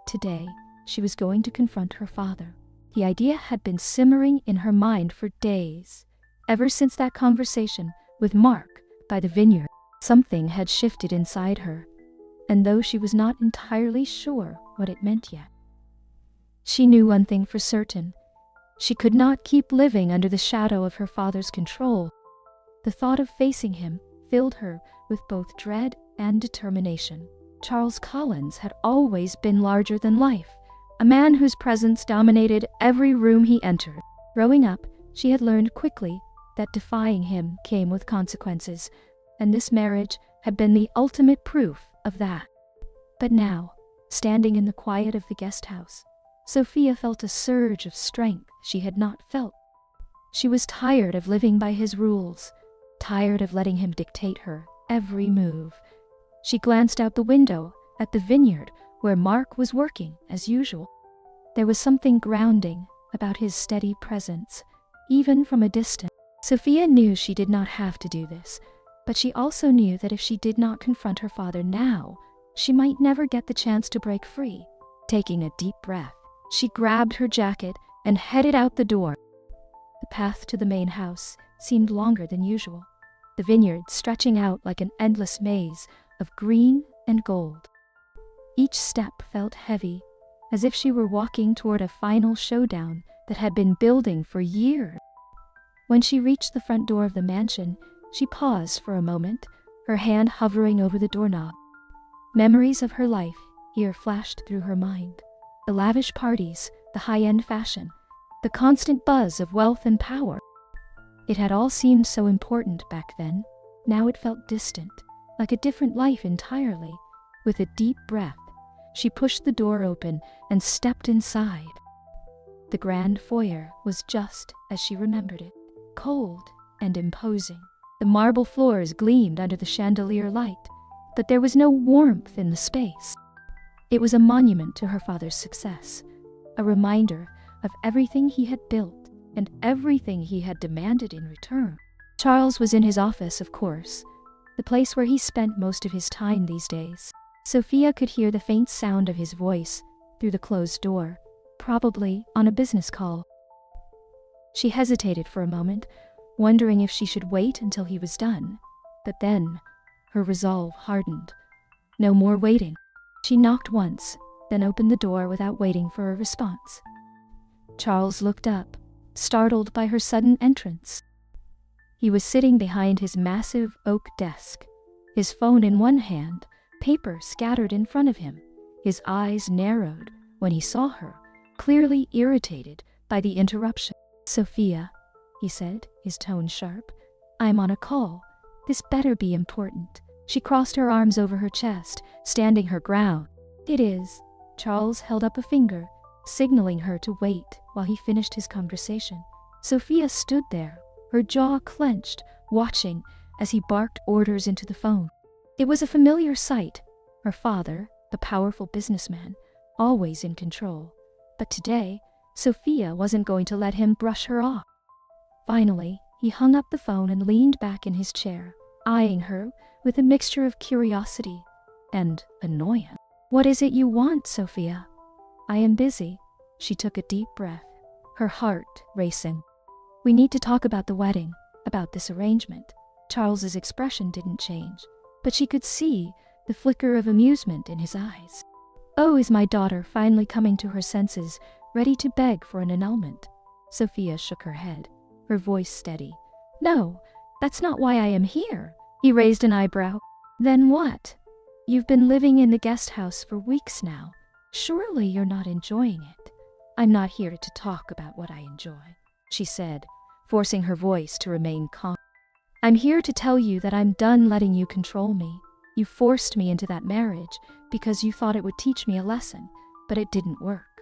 Today, she was going to confront her father. The idea had been simmering in her mind for days. Ever since that conversation with Mark by the vineyard, something had shifted inside her, and though she was not entirely sure what it meant yet, she knew one thing for certain. She could not keep living under the shadow of her father's control. The thought of facing him filled her with both dread and determination. Charles Collins had always been larger than life, a man whose presence dominated every room he entered. Growing up, she had learned quickly that defying him came with consequences, and this marriage had been the ultimate proof of that. But now, standing in the quiet of the guest house, Sophia felt a surge of strength she had not felt. She was tired of living by his rules, tired of letting him dictate her every move. She glanced out the window at the vineyard where Mark was working as usual. There was something grounding about his steady presence, even from a distance. Sophia knew she did not have to do this, but she also knew that if she did not confront her father now, she might never get the chance to break free. Taking a deep breath, she grabbed her jacket and headed out the door. The path to the main house seemed longer than usual, the vineyard stretching out like an endless maze of green and gold. Each step felt heavy, as if she were walking toward a final showdown that had been building for years. When she reached the front door of the mansion, she paused for a moment, her hand hovering over the doorknob. Memories of her life here flashed through her mind. The lavish parties, the high-end fashion, the constant buzz of wealth and power. It had all seemed so important back then. Now it felt distant, like a different life entirely. With a deep breath, she pushed the door open and stepped inside. The grand foyer was just as she remembered it, cold and imposing. The marble floors gleamed under the chandelier light, but there was no warmth in the space. It was a monument to her father's success, a reminder of everything he had built and everything he had demanded in return. Charles was in his office, of course, the place where he spent most of his time these days. Sophia could hear the faint sound of his voice through the closed door, probably on a business call. She hesitated for a moment, wondering if she should wait until he was done, but then her resolve hardened. No more waiting. She knocked once, then opened the door without waiting for a response. Charles looked up, startled by her sudden entrance. He was sitting behind his massive oak desk, his phone in one hand, paper scattered in front of him. His eyes narrowed when he saw her, clearly irritated by the interruption. "Sophia," he said, his tone sharp, "I'm on a call. This better be important." She crossed her arms over her chest, standing her ground. "It is." Charles held up a finger, signaling her to wait while he finished his conversation. Sophia stood there, her jaw clenched, watching as he barked orders into the phone. It was a familiar sight. Her father, the powerful businessman, always in control. But today, Sophia wasn't going to let him brush her off. Finally, he hung up the phone and leaned back in his chair, eyeing her with a mixture of curiosity and annoyance. "What is it you want, Sophia?" "I am busy." She took a deep breath, her heart racing. "We need to talk about the wedding, about this arrangement." Charles's expression didn't change, but she could see the flicker of amusement in his eyes. "Oh, is my daughter finally coming to her senses, ready to beg for an annulment?" Sophia shook her head, her voice steady. "No, that's not why I am here." He raised an eyebrow. "Then what? You've been living in the guest house for weeks now. Surely you're not enjoying it." "I'm not here to talk about what I enjoy," she said, forcing her voice to remain calm. "I'm here to tell you that I'm done letting you control me. You forced me into that marriage because you thought it would teach me a lesson, but it didn't work."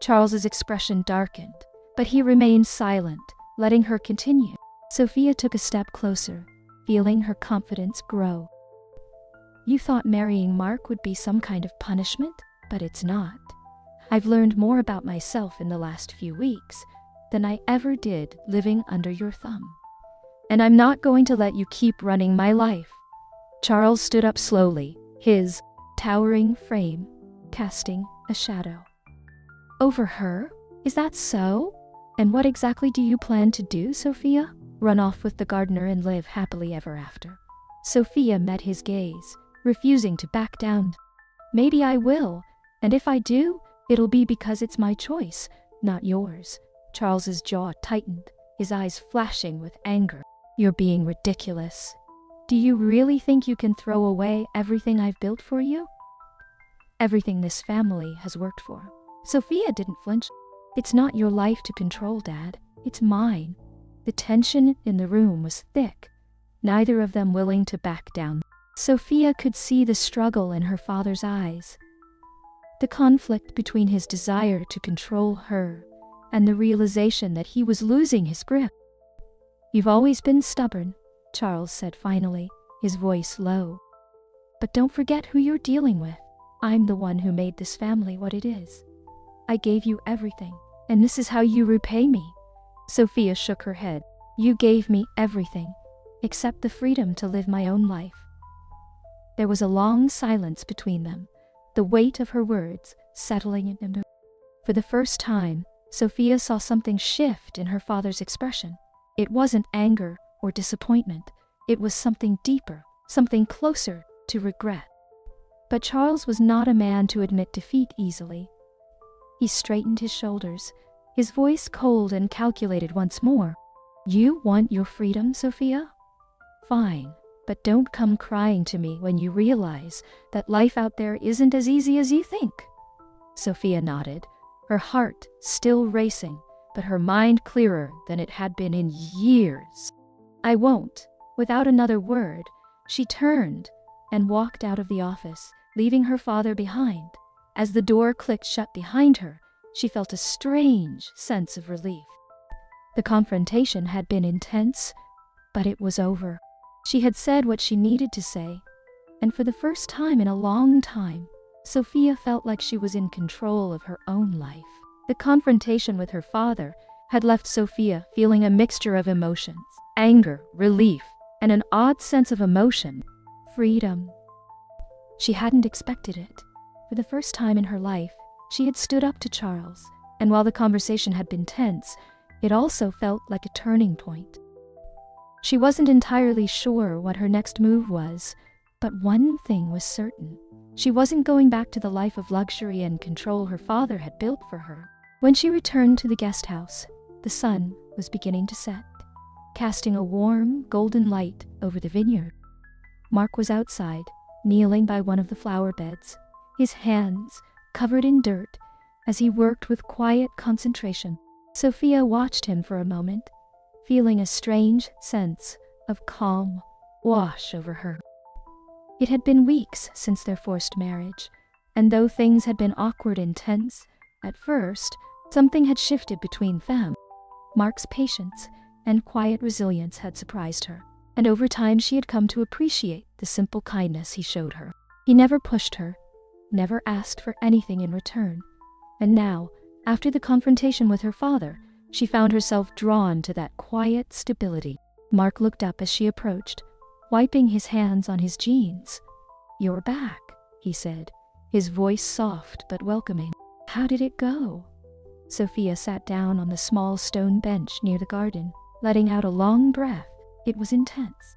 Charles's expression darkened, but he remained silent, letting her continue. Sophia took a step closer, feeling her confidence grow. "You thought marrying Mark would be some kind of punishment, but it's not. I've learned more about myself in the last few weeks than I ever did living under your thumb. And I'm not going to let you keep running my life." Charles stood up slowly, his towering frame casting a shadow. "Over her? Is that so? And what exactly do you plan to do, Sophia? Run off with the gardener and live happily ever after?" Sophia met his gaze, refusing to back down. "Maybe I will, and if I do, it'll be because it's my choice, not yours." Charles's jaw tightened, his eyes flashing with anger. "You're being ridiculous. Do you really think you can throw away everything I've built for you? Everything this family has worked for." Sophia didn't flinch. "It's not your life to control, Dad. It's mine." The tension in the room was thick, neither of them willing to back down. Sophia could see the struggle in her father's eyes, the conflict between his desire to control her and the realization that he was losing his grip. "You've always been stubborn," Charles said finally, his voice low. "But don't forget who you're dealing with. I'm the one who made this family what it is. I gave you everything, and this is how you repay me." Sophia shook her head. "You gave me everything, except the freedom to live my own life." There was a long silence between them, the weight of her words settling in them. For the first time, Sophia saw something shift in her father's expression. It wasn't anger or disappointment. It was something deeper, something closer to regret. But Charles was not a man to admit defeat easily. He straightened his shoulders, his voice cold and calculated once more. "You want your freedom, Sophia? Fine, but don't come crying to me when you realize that life out there isn't as easy as you think." Sophia nodded, her heart still racing, but her mind clearer than it had been in years. "I won't." Without another word, she turned and walked out of the office, leaving her father behind. As the door clicked shut behind her, she felt a strange sense of relief. The confrontation had been intense, but it was over. She had said what she needed to say, and for the first time in a long time, Sophia felt like she was in control of her own life. The confrontation with her father had left Sophia feeling a mixture of emotions: anger, relief, and an odd sense of emotion, freedom. She hadn't expected it. For the first time in her life, she had stood up to Charles, and while the conversation had been tense, it also felt like a turning point. She wasn't entirely sure what her next move was, but one thing was certain. She wasn't going back to the life of luxury and control her father had built for her. When she returned to the guest house, the sun was beginning to set, casting a warm, golden light over the vineyard. Mark was outside, kneeling by one of the flower beds, his hands covered in dirt as he worked with quiet concentration. Sophia watched him for a moment, feeling a strange sense of calm wash over her. It had been weeks since their forced marriage, and though things had been awkward and tense at first, something had shifted between them. Mark's patience and quiet resilience had surprised her, and over time she had come to appreciate the simple kindness he showed her. He never pushed her, never asked for anything in return, and now, after the confrontation with her father, she found herself drawn to that quiet stability. Mark looked up as she approached, wiping his hands on his jeans. "You're back," he said, his voice soft but welcoming. "How did it go?" Sophia sat down on the small stone bench near the garden, letting out a long breath. It was intense.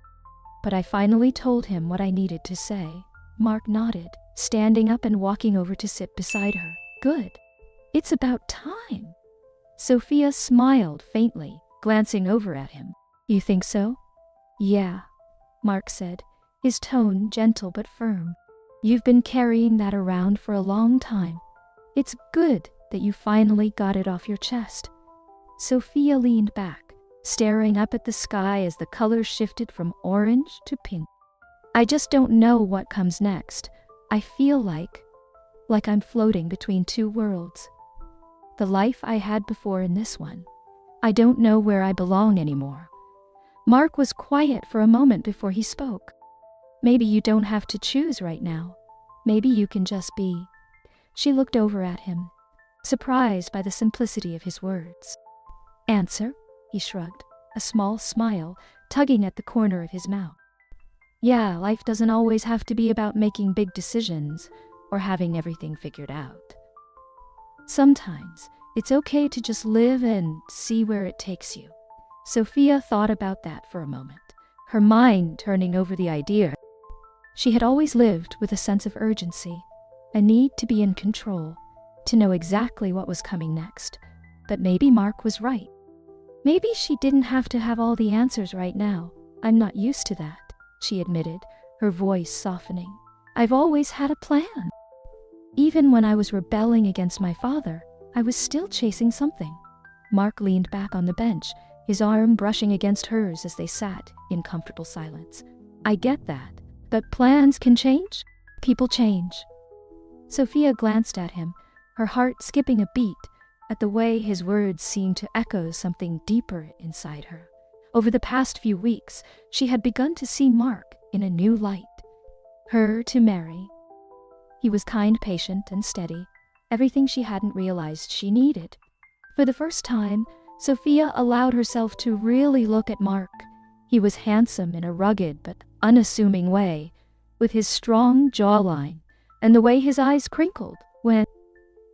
"But I finally told him what I needed to say," Mark nodded, standing up and walking over to sit beside her. Good. It's about time. Sophia smiled faintly, glancing over at him. You think so? Yeah, Mark said, his tone gentle but firm. You've been carrying that around for a long time. It's good that you finally got it off your chest. Sophia leaned back, staring up at the sky as the colors shifted from orange to pink. I just don't know what comes next. I feel like I'm floating between two worlds. The life I had before and this one. I don't know where I belong anymore. Mark was quiet for a moment before he spoke. Maybe you don't have to choose right now. Maybe you can just be. She looked over at him, surprised by the simplicity of his words. Answer? He shrugged, a small smile tugging at the corner of his mouth. Yeah, life doesn't always have to be about making big decisions or having everything figured out. Sometimes it's okay to just live and see where it takes you. Sophia thought about that for a moment, her mind turning over the idea. She had always lived with a sense of urgency, a need to be in control, to know exactly what was coming next. But maybe Mark was right. Maybe she didn't have to have all the answers right now. I'm not used to that, she admitted, her voice softening. I've always had a plan. Even when I was rebelling against my father, I was still chasing something. Mark leaned back on the bench, his arm brushing against hers as they sat in comfortable silence. I get that, but plans can change. People change. Sophia glanced at him, her heart skipping a beat at the way his words seemed to echo something deeper inside her. Over the past few weeks, she had begun to see Mark in a new light. Her to marry. He was kind, patient, and steady, everything she hadn't realized she needed. For the first time, Sophia allowed herself to really look at Mark. He was handsome in a rugged but unassuming way, with his strong jawline and the way his eyes crinkled when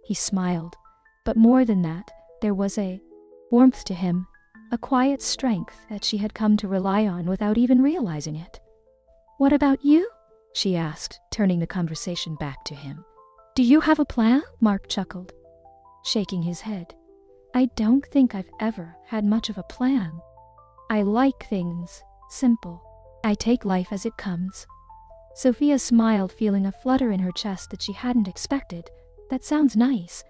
he smiled. But more than that, there was a warmth to him, a quiet strength that she had come to rely on without even realizing it. What about you? She asked, turning the conversation back to him. Do you have a plan? Mark chuckled, shaking his head. I don't think I've ever had much of a plan. I like things simple. I take life as it comes. Sophia smiled, feeling a flutter in her chest that she hadn't expected. That sounds nice.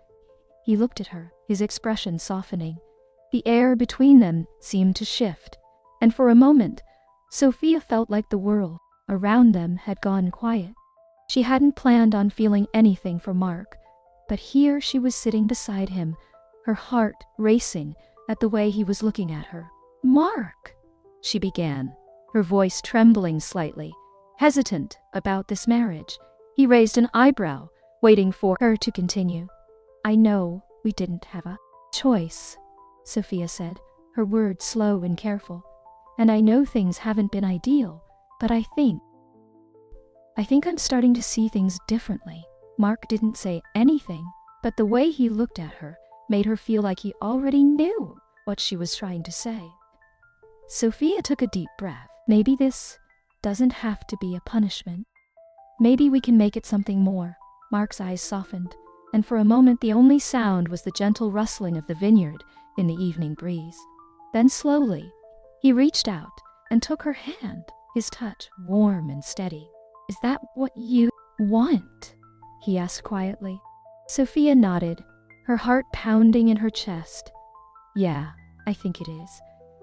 He looked at her, his expression softening. The air between them seemed to shift, and for a moment, Sophia felt like the world around them had gone quiet. She hadn't planned on feeling anything for Mark, but here she was sitting beside him, her heart racing at the way he was looking at her. Mark, she began, her voice trembling slightly, hesitant about this marriage. He raised an eyebrow, waiting for her to continue. I know we didn't have a choice, Sophia said, her words slow and careful. And I know things haven't been ideal, but I think I'm starting to see things differently. Mark didn't say anything, but the way he looked at her made her feel like he already knew what she was trying to say. Sophia took a deep breath. Maybe this doesn't have to be a punishment. Maybe we can make it something more. Mark's eyes softened, and for a moment the only sound was the gentle rustling of the vineyard in the evening breeze. Then slowly, he reached out and took her hand, his touch warm and steady. Is that what you want? He asked quietly. Sophia nodded, her heart pounding in her chest. Yeah, I think it is.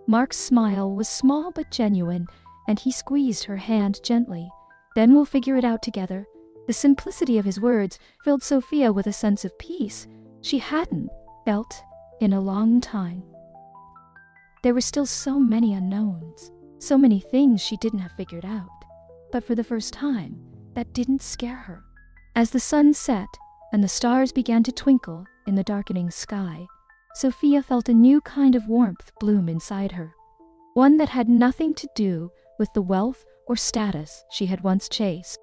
Mark's smile was small but genuine, and he squeezed her hand gently. Then we'll figure it out together. The simplicity of his words filled Sophia with a sense of peace she hadn't felt in a long time. There were still so many unknowns, so many things she didn't have figured out. But for the first time, that didn't scare her. As the sun set and the stars began to twinkle in the darkening sky, Sophia felt a new kind of warmth bloom inside her, one that had nothing to do with the wealth or status she had once chased.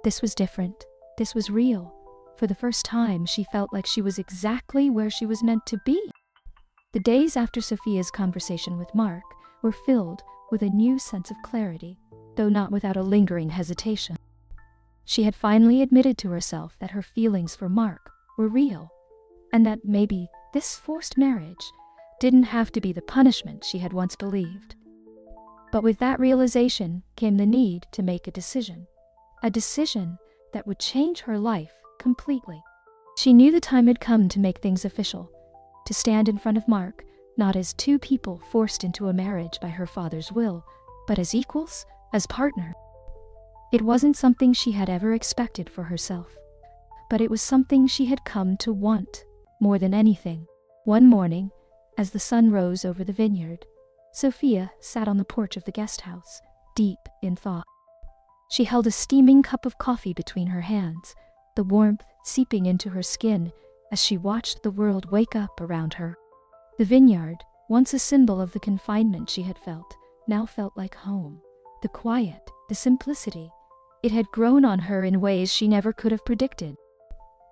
This was different. This was real. For the first time, she felt like she was exactly where she was meant to be. The days after Sophia's conversation with Mark were filled with a new sense of clarity, though not without a lingering hesitation. She had finally admitted to herself that her feelings for Mark were real, and that maybe this forced marriage didn't have to be the punishment she had once believed. But with that realization came the need to make a decision that would change her life completely. She knew the time had come to make things official, to stand in front of Mark, not as two people forced into a marriage by her father's will, but as equals, as partners. It wasn't something she had ever expected for herself, but it was something she had come to want more than anything. One morning, as the sun rose over the vineyard, Sophia sat on the porch of the guest house, deep in thought. She held a steaming cup of coffee between her hands, the warmth seeping into her skin as she watched the world wake up around her. The vineyard, once a symbol of the confinement she had felt, now felt like home. The quiet, the simplicity. It had grown on her in ways she never could have predicted.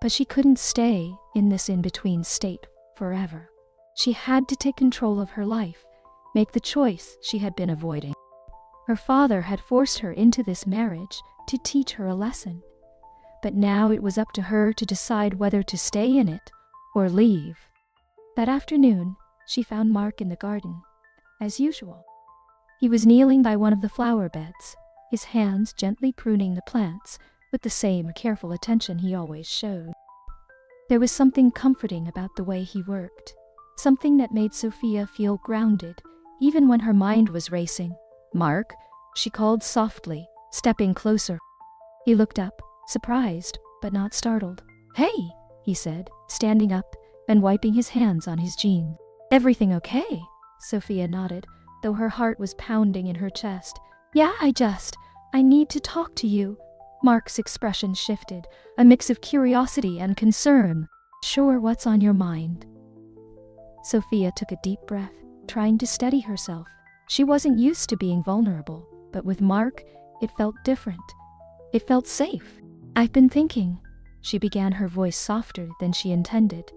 But she couldn't stay in this in-between state forever. She had to take control of her life, make the choice she had been avoiding. Her father had forced her into this marriage to teach her a lesson, but now it was up to her to decide whether to stay in it or leave. That afternoon, she found Mark in the garden, as usual. He was kneeling by one of the flower beds, his hands gently pruning the plants with the same careful attention he always showed. There was something comforting about the way he worked, something that made Sophia feel grounded, even when her mind was racing. "Mark," she called softly, stepping closer. He looked up, surprised, but not startled. "Hey," he said, standing up and wiping his hands on his jeans. "Everything okay?" Sophia nodded, though her heart was pounding in her chest. "Yeah, I need to talk to you." Mark's expression shifted, a mix of curiosity and concern. "Sure, what's on your mind?" Sophia took a deep breath, trying to steady herself. She wasn't used to being vulnerable, but with Mark, it felt different. It felt safe. "I've been thinking," she began, her voice softer than she intended,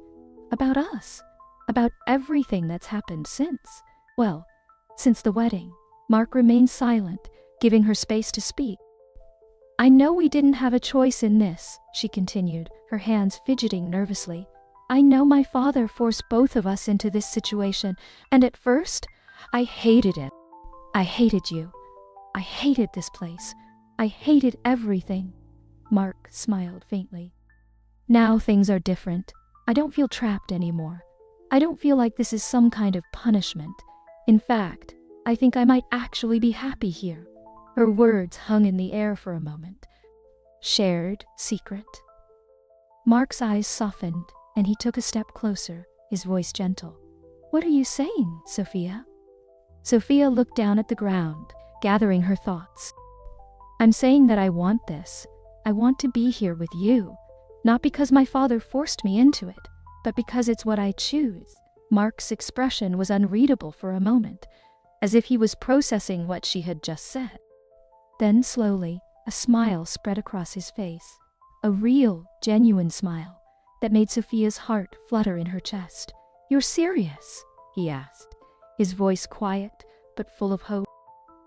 "about us, about everything that's happened since the wedding." Mark remained silent, giving her space to speak. "I know we didn't have a choice in this," she continued, her hands fidgeting nervously. "I know my father forced both of us into this situation, and at first, I hated it. I hated you. I hated this place. I hated everything." Mark smiled faintly. "Now things are different. I don't feel trapped anymore. I don't feel like this is some kind of punishment. In fact, I think I might actually be happy here." Her words hung in the air for a moment. "Shared secret?" Mark's eyes softened, and he took a step closer, his voice gentle. "What are you saying, Sophia?" Sophia looked down at the ground, gathering her thoughts. "I'm saying that I want this. I want to be here with you, not because my father forced me into it, but because it's what I choose." Mark's expression was unreadable for a moment, as if he was processing what she had just said. Then slowly, a smile spread across his face, a real, genuine smile that made Sophia's heart flutter in her chest. "You're serious?" he asked, his voice quiet but full of hope.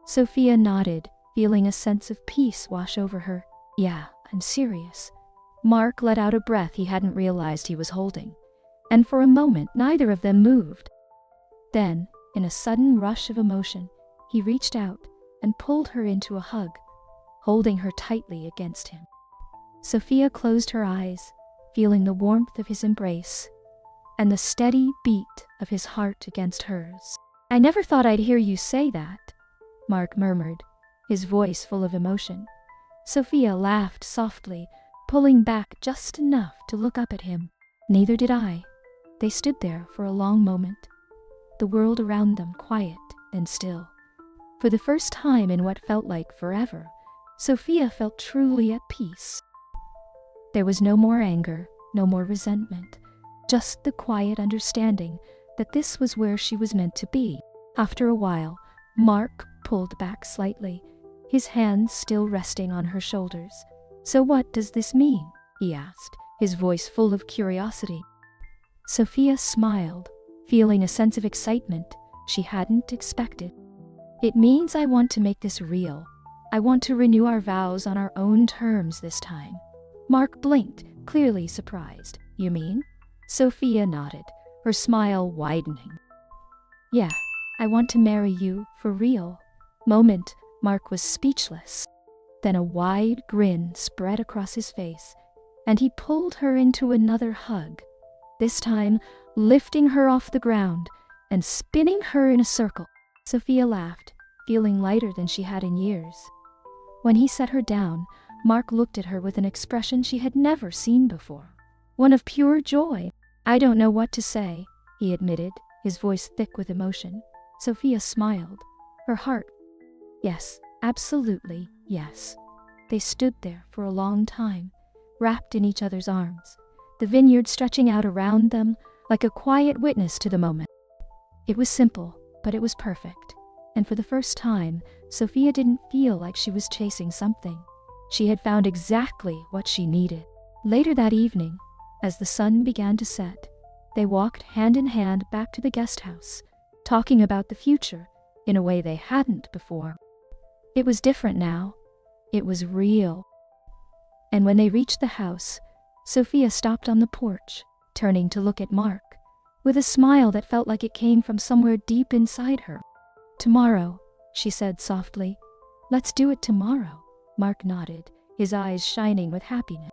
Sophia nodded, feeling a sense of peace wash over her. "Yeah, I'm serious." Mark let out a breath he hadn't realized he was holding, and for a moment neither of them moved. Then, in a sudden rush of emotion, he reached out and pulled her into a hug, holding her tightly against him. Sophia closed her eyes, feeling the warmth of his embrace and the steady beat of his heart against hers. "I never thought I'd hear you say that," Mark murmured, his voice full of emotion. Sophia laughed softly, pulling back just enough to look up at him. "Neither did I." They stood there for a long moment, the world around them quiet and still. For the first time in what felt like forever, Sophia felt truly at peace. There was no more anger, no more resentment, just the quiet understanding that this was where she was meant to be. After a while, Mark pulled back slightly, his hands still resting on her shoulders. "So what does this mean?" he asked, his voice full of curiosity. Sophia smiled, feeling a sense of excitement she hadn't expected. "It means I want to make this real. I want to renew our vows on our own terms this time." Mark blinked, clearly surprised. "You mean?" Sophia nodded, her smile widening. "Yeah, I want to marry you for real." Moment, Mark was speechless. Then a wide grin spread across his face, and he pulled her into another hug, this time lifting her off the ground and spinning her in a circle. Sophia laughed, feeling lighter than she had in years. When he set her down, Mark looked at her with an expression she had never seen before, one of pure joy. "I don't know what to say," he admitted, his voice thick with emotion. Sophia smiled, her heart. "Yes, absolutely, yes." They stood there for a long time, wrapped in each other's arms, the vineyard stretching out around them like a quiet witness to the moment. It was simple, but it was perfect, and for the first time, Sophia didn't feel like she was chasing something. She had found exactly what she needed. Later that evening, as the sun began to set, they walked hand in hand back to the guest house, talking about the future in a way they hadn't before. It was different now. It was real. And when they reached the house, Sophia stopped on the porch, turning to look at Mark, with a smile that felt like it came from somewhere deep inside her. "Tomorrow," she said softly. "Let's do it tomorrow." Mark nodded, his eyes shining with happiness.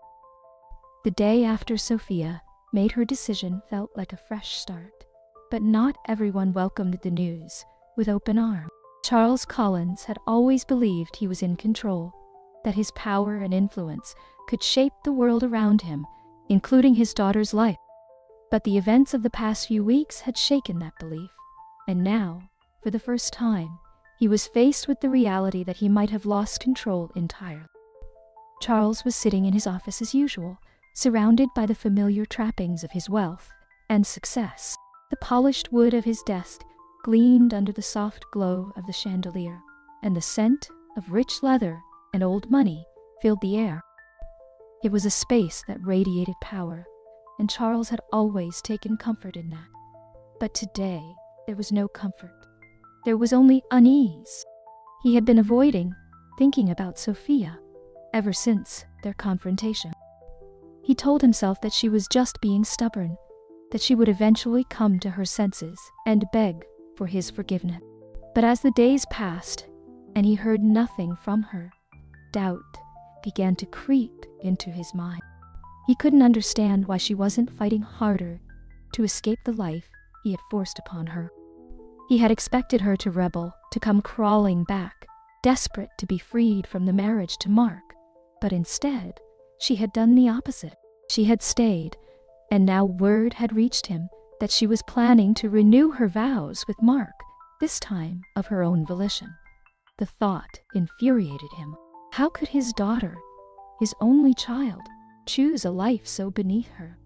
The day after Sophia made her decision felt like a fresh start, but not everyone welcomed the news with open arms. Charles Collins had always believed he was in control, that his power and influence could shape the world around him, including his daughter's life. But the events of the past few weeks had shaken that belief, and now, for the first time, he was faced with the reality that he might have lost control entirely. Charles was sitting in his office as usual, surrounded by the familiar trappings of his wealth and success. The polished wood of his desk gleamed under the soft glow of the chandelier, and the scent of rich leather and old money filled the air. It was a space that radiated power, and Charles had always taken comfort in that. But today, there was no comfort. There was only unease. He had been avoiding thinking about Sophia ever since their confrontation. He told himself that she was just being stubborn, that she would eventually come to her senses and beg for his forgiveness. But as the days passed, and he heard nothing from her, doubt began to creep into his mind. He couldn't understand why she wasn't fighting harder to escape the life he had forced upon her. He had expected her to rebel, to come crawling back, desperate to be freed from the marriage to Mark. But instead, she had done the opposite. She had stayed, and now word had reached him that she was planning to renew her vows with Mark, this time of her own volition. The thought infuriated him. How could his daughter, his only child, choose a life so beneath her?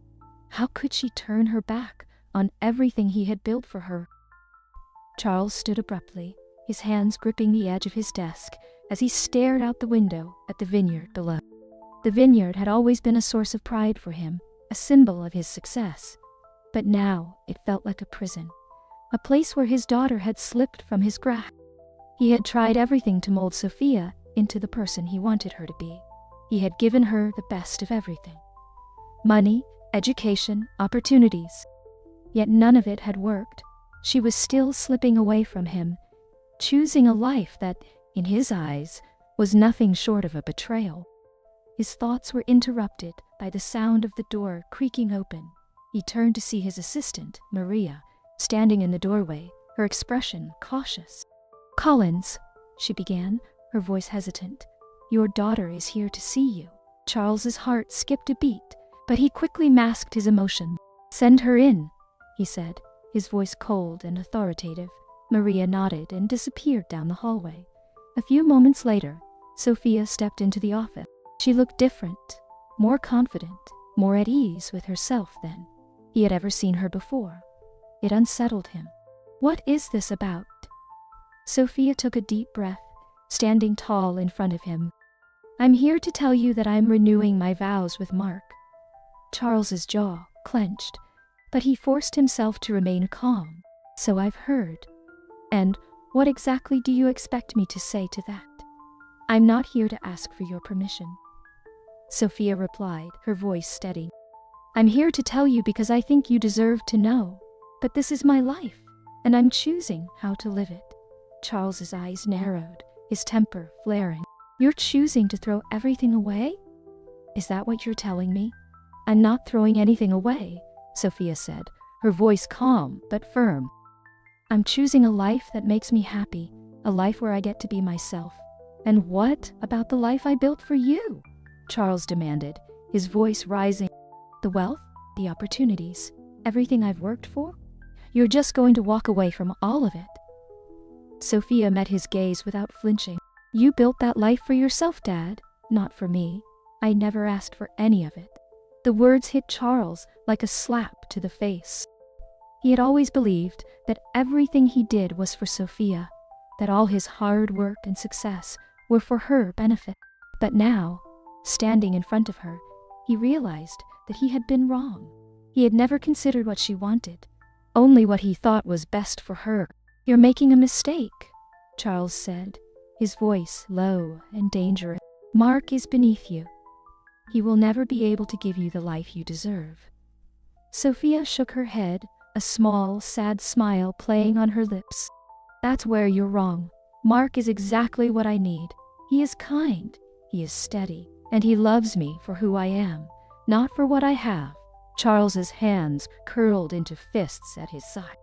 How could she turn her back on everything he had built for her? Charles stood abruptly, his hands gripping the edge of his desk as he stared out the window at the vineyard below. The vineyard had always been a source of pride for him, a symbol of his success. But now it felt like a prison, a place where his daughter had slipped from his grasp. He had tried everything to mold Sophia into the person he wanted her to be. He had given her the best of everything: money, education, opportunities. Yet none of it had worked. She was still slipping away from him, choosing a life that, in his eyes, was nothing short of a betrayal. His thoughts were interrupted by the sound of the door creaking open. He turned to see his assistant, Maria, standing in the doorway, her expression cautious. "Collins," she began, her voice hesitant, "your daughter is here to see you." Charles's heart skipped a beat, but he quickly masked his emotion. "Send her in," he said, his voice cold and authoritative. Maria nodded and disappeared down the hallway. A few moments later, Sophia stepped into the office. She looked different, more confident, more at ease with herself than he had ever seen her before. It unsettled him. What is this about? Sophia took a deep breath, standing tall in front of him. "I'm here to tell you that I'm renewing my vows with Mark." Charles's jaw clenched, but he forced himself to remain calm. "So I've heard. And what exactly do you expect me to say to that?" I'm not here to ask for your permission, Sophia replied, her voice steady. I'm here to tell you because I think you deserve to know. But this is my life, and I'm choosing how to live it. Charles's eyes narrowed, his temper flaring. You're choosing to throw everything away? Is that what you're telling me? I'm not throwing anything away, Sophia said, her voice calm but firm. I'm choosing a life that makes me happy, a life where I get to be myself. And what about the life I built for you? Charles demanded, his voice rising. The wealth, the opportunities, everything I've worked for? You're just going to walk away from all of it. Sophia met his gaze without flinching. You built that life for yourself, Dad, not for me. I never asked for any of it. The words hit Charles like a slap to the face. He had always believed that everything he did was for Sophia, that all his hard work and success were for her benefit. But now, standing in front of her, he realized that he had been wrong. He had never considered what she wanted, only what he thought was best for her. You're making a mistake, Charles said, his voice low and dangerous. Mark is beneath you. He will never be able to give you the life you deserve. Sophia shook her head, a small, sad smile playing on her lips. That's where you're wrong. Mark is exactly what I need. He is kind, he is steady, and he loves me for who I am, not for what I have. Charles's hands curled into fists at his side.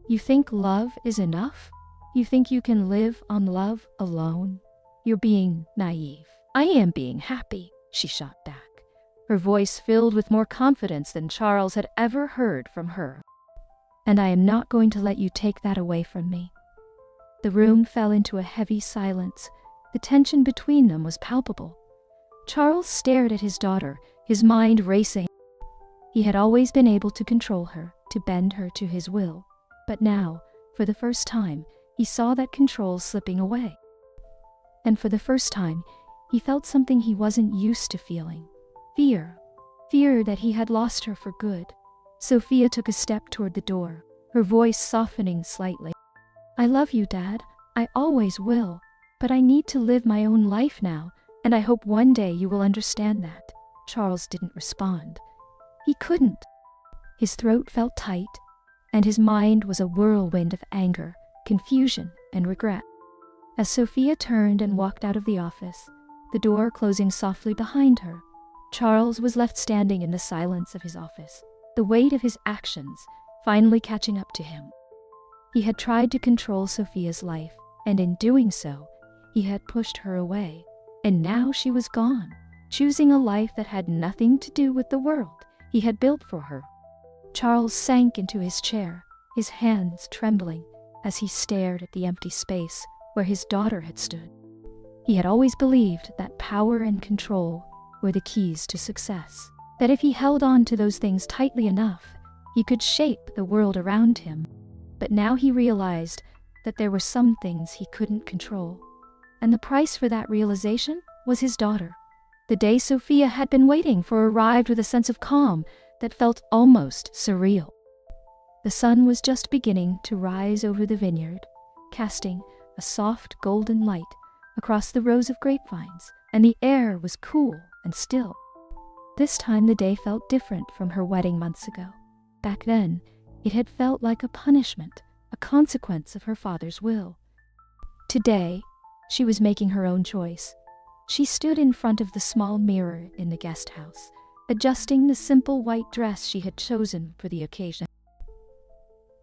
You think love is enough? You think you can live on love alone? You're being naive. I am being happy, she shot back, her voice filled with more confidence than Charles had ever heard from her. And I am not going to let you take that away from me. The room fell into a heavy silence. The tension between them was palpable. Charles stared at his daughter, his mind racing. He had always been able to control her, to bend her to his will. But now, for the first time, he saw that control slipping away. And for the first time, he felt something he wasn't used to feeling. Fear. Fear that he had lost her for good. Sophia took a step toward the door, her voice softening slightly. I love you, Dad. I always will. But I need to live my own life now, and I hope one day you will understand that. Charles didn't respond. He couldn't. His throat felt tight, and his mind was a whirlwind of anger, confusion, and regret. As Sophia turned and walked out of the office, the door closing softly behind her, Charles was left standing in the silence of his office, the weight of his actions finally catching up to him. He had tried to control Sophia's life, and in doing so, he had pushed her away, and now she was gone, choosing a life that had nothing to do with the world he had built for her. Charles sank into his chair, his hands trembling as he stared at the empty space where his daughter had stood. He had always believed that power and control were the keys to success, that if he held on to those things tightly enough, he could shape the world around him. But now he realized that there were some things he couldn't control, and the price for that realization was his daughter. The day Sophia had been waiting for arrived with a sense of calm that felt almost surreal. The sun was just beginning to rise over the vineyard, casting a soft golden light across the rows of grapevines, and the air was cool and still. This time the day felt different from her wedding months ago. Back then, it had felt like a punishment, a consequence of her father's will. Today, she was making her own choice. She stood in front of the small mirror in the guest house, adjusting the simple white dress she had chosen for the occasion.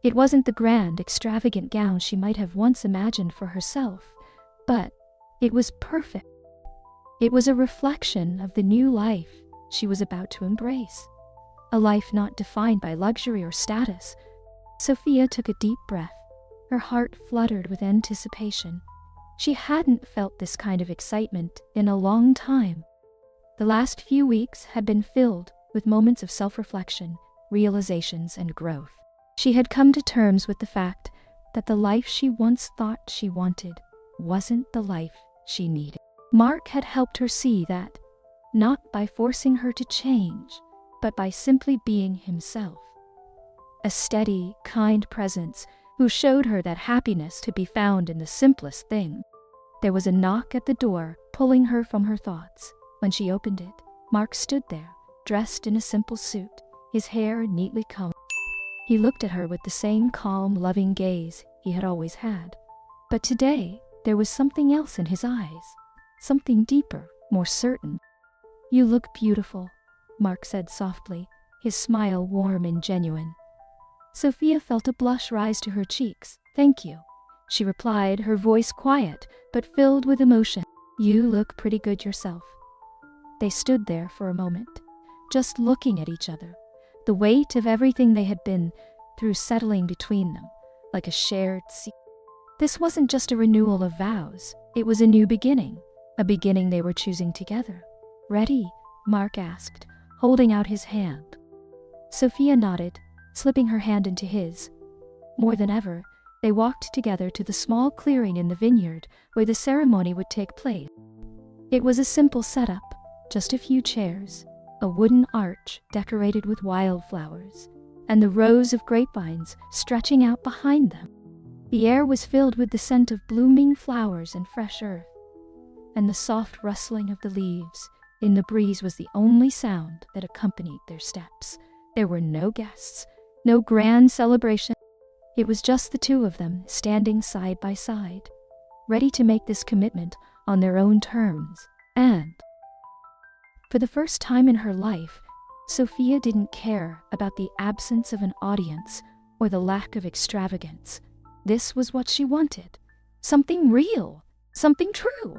It wasn't the grand, extravagant gown she might have once imagined for herself, but it was perfect. It was a reflection of the new life she was about to embrace, a life not defined by luxury or status. Sophia took a deep breath. Her heart fluttered with anticipation. She hadn't felt this kind of excitement in a long time. The last few weeks had been filled with moments of self-reflection, realizations, and growth. She had come to terms with the fact that the life she once thought she wanted wasn't the life she needed. Mark had helped her see that, not by forcing her to change, but by simply being himself. A steady, kind presence who showed her that happiness could be found in the simplest thing. There was a knock at the door, pulling her from her thoughts. When she opened it, Mark stood there, dressed in a simple suit, his hair neatly combed. He looked at her with the same calm, loving gaze he had always had. But today, there was something else in his eyes. Something deeper, more certain. "You look beautiful," Mark said softly, his smile warm and genuine. Sophia felt a blush rise to her cheeks. "Thank you," she replied, her voice quiet but filled with emotion. "You look pretty good yourself." They stood there for a moment, just looking at each other, the weight of everything they had been through settling between them, like a shared secret. This wasn't just a renewal of vows, it was a new beginning, a beginning they were choosing together. "Ready?" Mark asked, holding out his hand. Sophia nodded, slipping her hand into his. More than ever, they walked together to the small clearing in the vineyard where the ceremony would take place. It was a simple setup, just a few chairs, a wooden arch decorated with wildflowers, and the rows of grapevines stretching out behind them. The air was filled with the scent of blooming flowers and fresh earth, and the soft rustling of the leaves in the breeze was the only sound that accompanied their steps. There were no guests, no grand celebration. It was just the two of them standing side by side, ready to make this commitment on their own terms. And for the first time in her life, Sophia didn't care about the absence of an audience or the lack of extravagance. This was what she wanted. Something real, something true.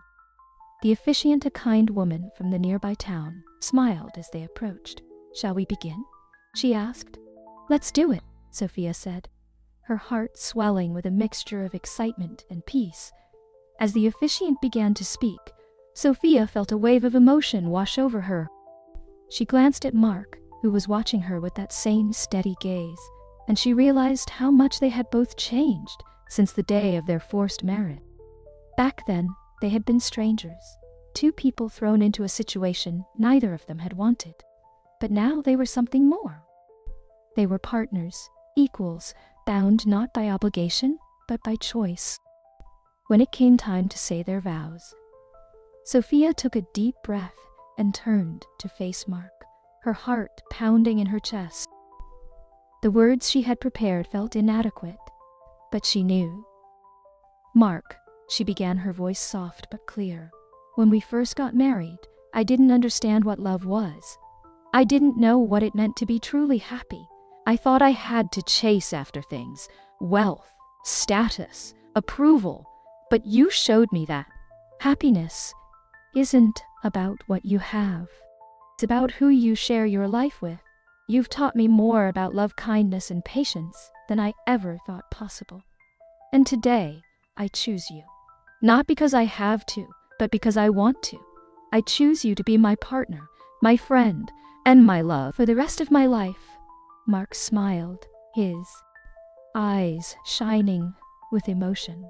The officiant, a kind woman from the nearby town, smiled as they approached. "Shall we begin?" she asked. "Let's do it," Sophia said, her heart swelling with a mixture of excitement and peace. As the officiant began to speak, Sophia felt a wave of emotion wash over her. She glanced at Mark, who was watching her with that same steady gaze, and she realized how much they had both changed since the day of their forced marriage. Back then, they had been strangers, two people thrown into a situation neither of them had wanted. But now they were something more. They were partners, equals, bound not by obligation, but by choice. When it came time to say their vows, Sophia took a deep breath and turned to face Mark, her heart pounding in her chest. The words she had prepared felt inadequate, but she knew. "Mark," she began, her voice soft but clear, "when we first got married, I didn't understand what love was. I didn't know what it meant to be truly happy. I thought I had to chase after things, wealth, status, approval, but you showed me that happiness isn't about what you have. It's about who you share your life with. You've taught me more about love, kindness, and patience than I ever thought possible. And today, I choose you. Not because I have to, but because I want to. I choose you to be my partner, my friend, and my love for the rest of my life." Mark smiled, his eyes shining with emotion.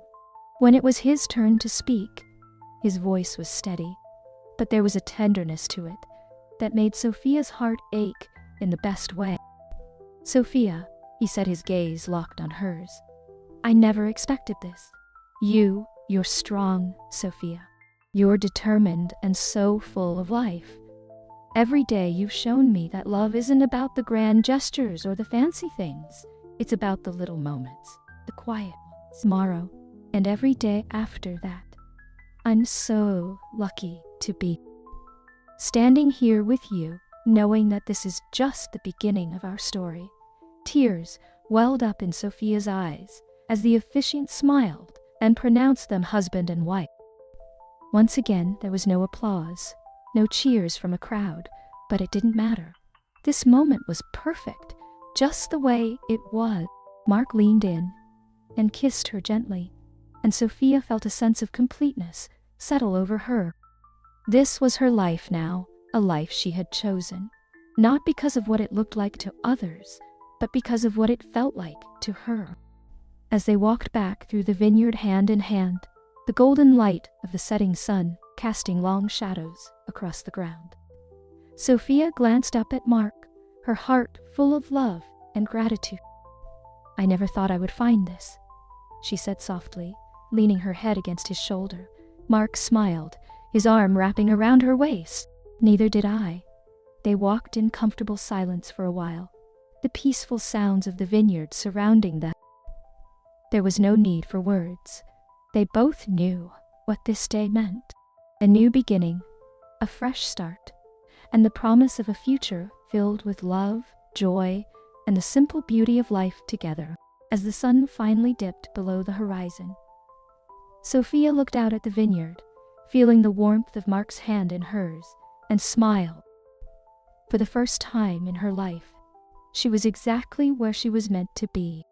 When it was his turn to speak, his voice was steady, but there was a tenderness to it that made Sophia's heart ache in the best way. "Sophia," he said, his gaze locked on hers, "I never expected this. You're strong, Sophia. You're determined and so full of life. Every day you've shown me that love isn't about the grand gestures or the fancy things. It's about the little moments, the quiet ones, tomorrow, and every day after that. I'm so lucky to be standing here with you, knowing that this is just the beginning of our story." Tears welled up in Sophia's eyes as the officiant smiled and pronounced them husband and wife. Once again, there was no applause, no cheers from a crowd, but it didn't matter. This moment was perfect, just the way it was. Mark leaned in and kissed her gently, and Sophia felt a sense of completeness settle over her. This was her life now, a life she had chosen, not because of what it looked like to others, but because of what it felt like to her. As they walked back through the vineyard hand in hand, the golden light of the setting sun casting long shadows across the ground, Sophia glanced up at Mark, her heart full of love and gratitude. "I never thought I would find this," she said softly, leaning her head against his shoulder. Mark smiled, his arm wrapping around her waist. Neither did I. They walked in comfortable silence for a while, the peaceful sounds of the vineyard surrounding them. There was no need for words. They both knew what this day meant. A new beginning, a fresh start, and the promise of a future filled with love, joy, and the simple beauty of life together. As the sun finally dipped below the horizon, Sophia looked out at the vineyard, feeling the warmth of Mark's hand in hers, and smiled. For the first time in her life, she was exactly where she was meant to be.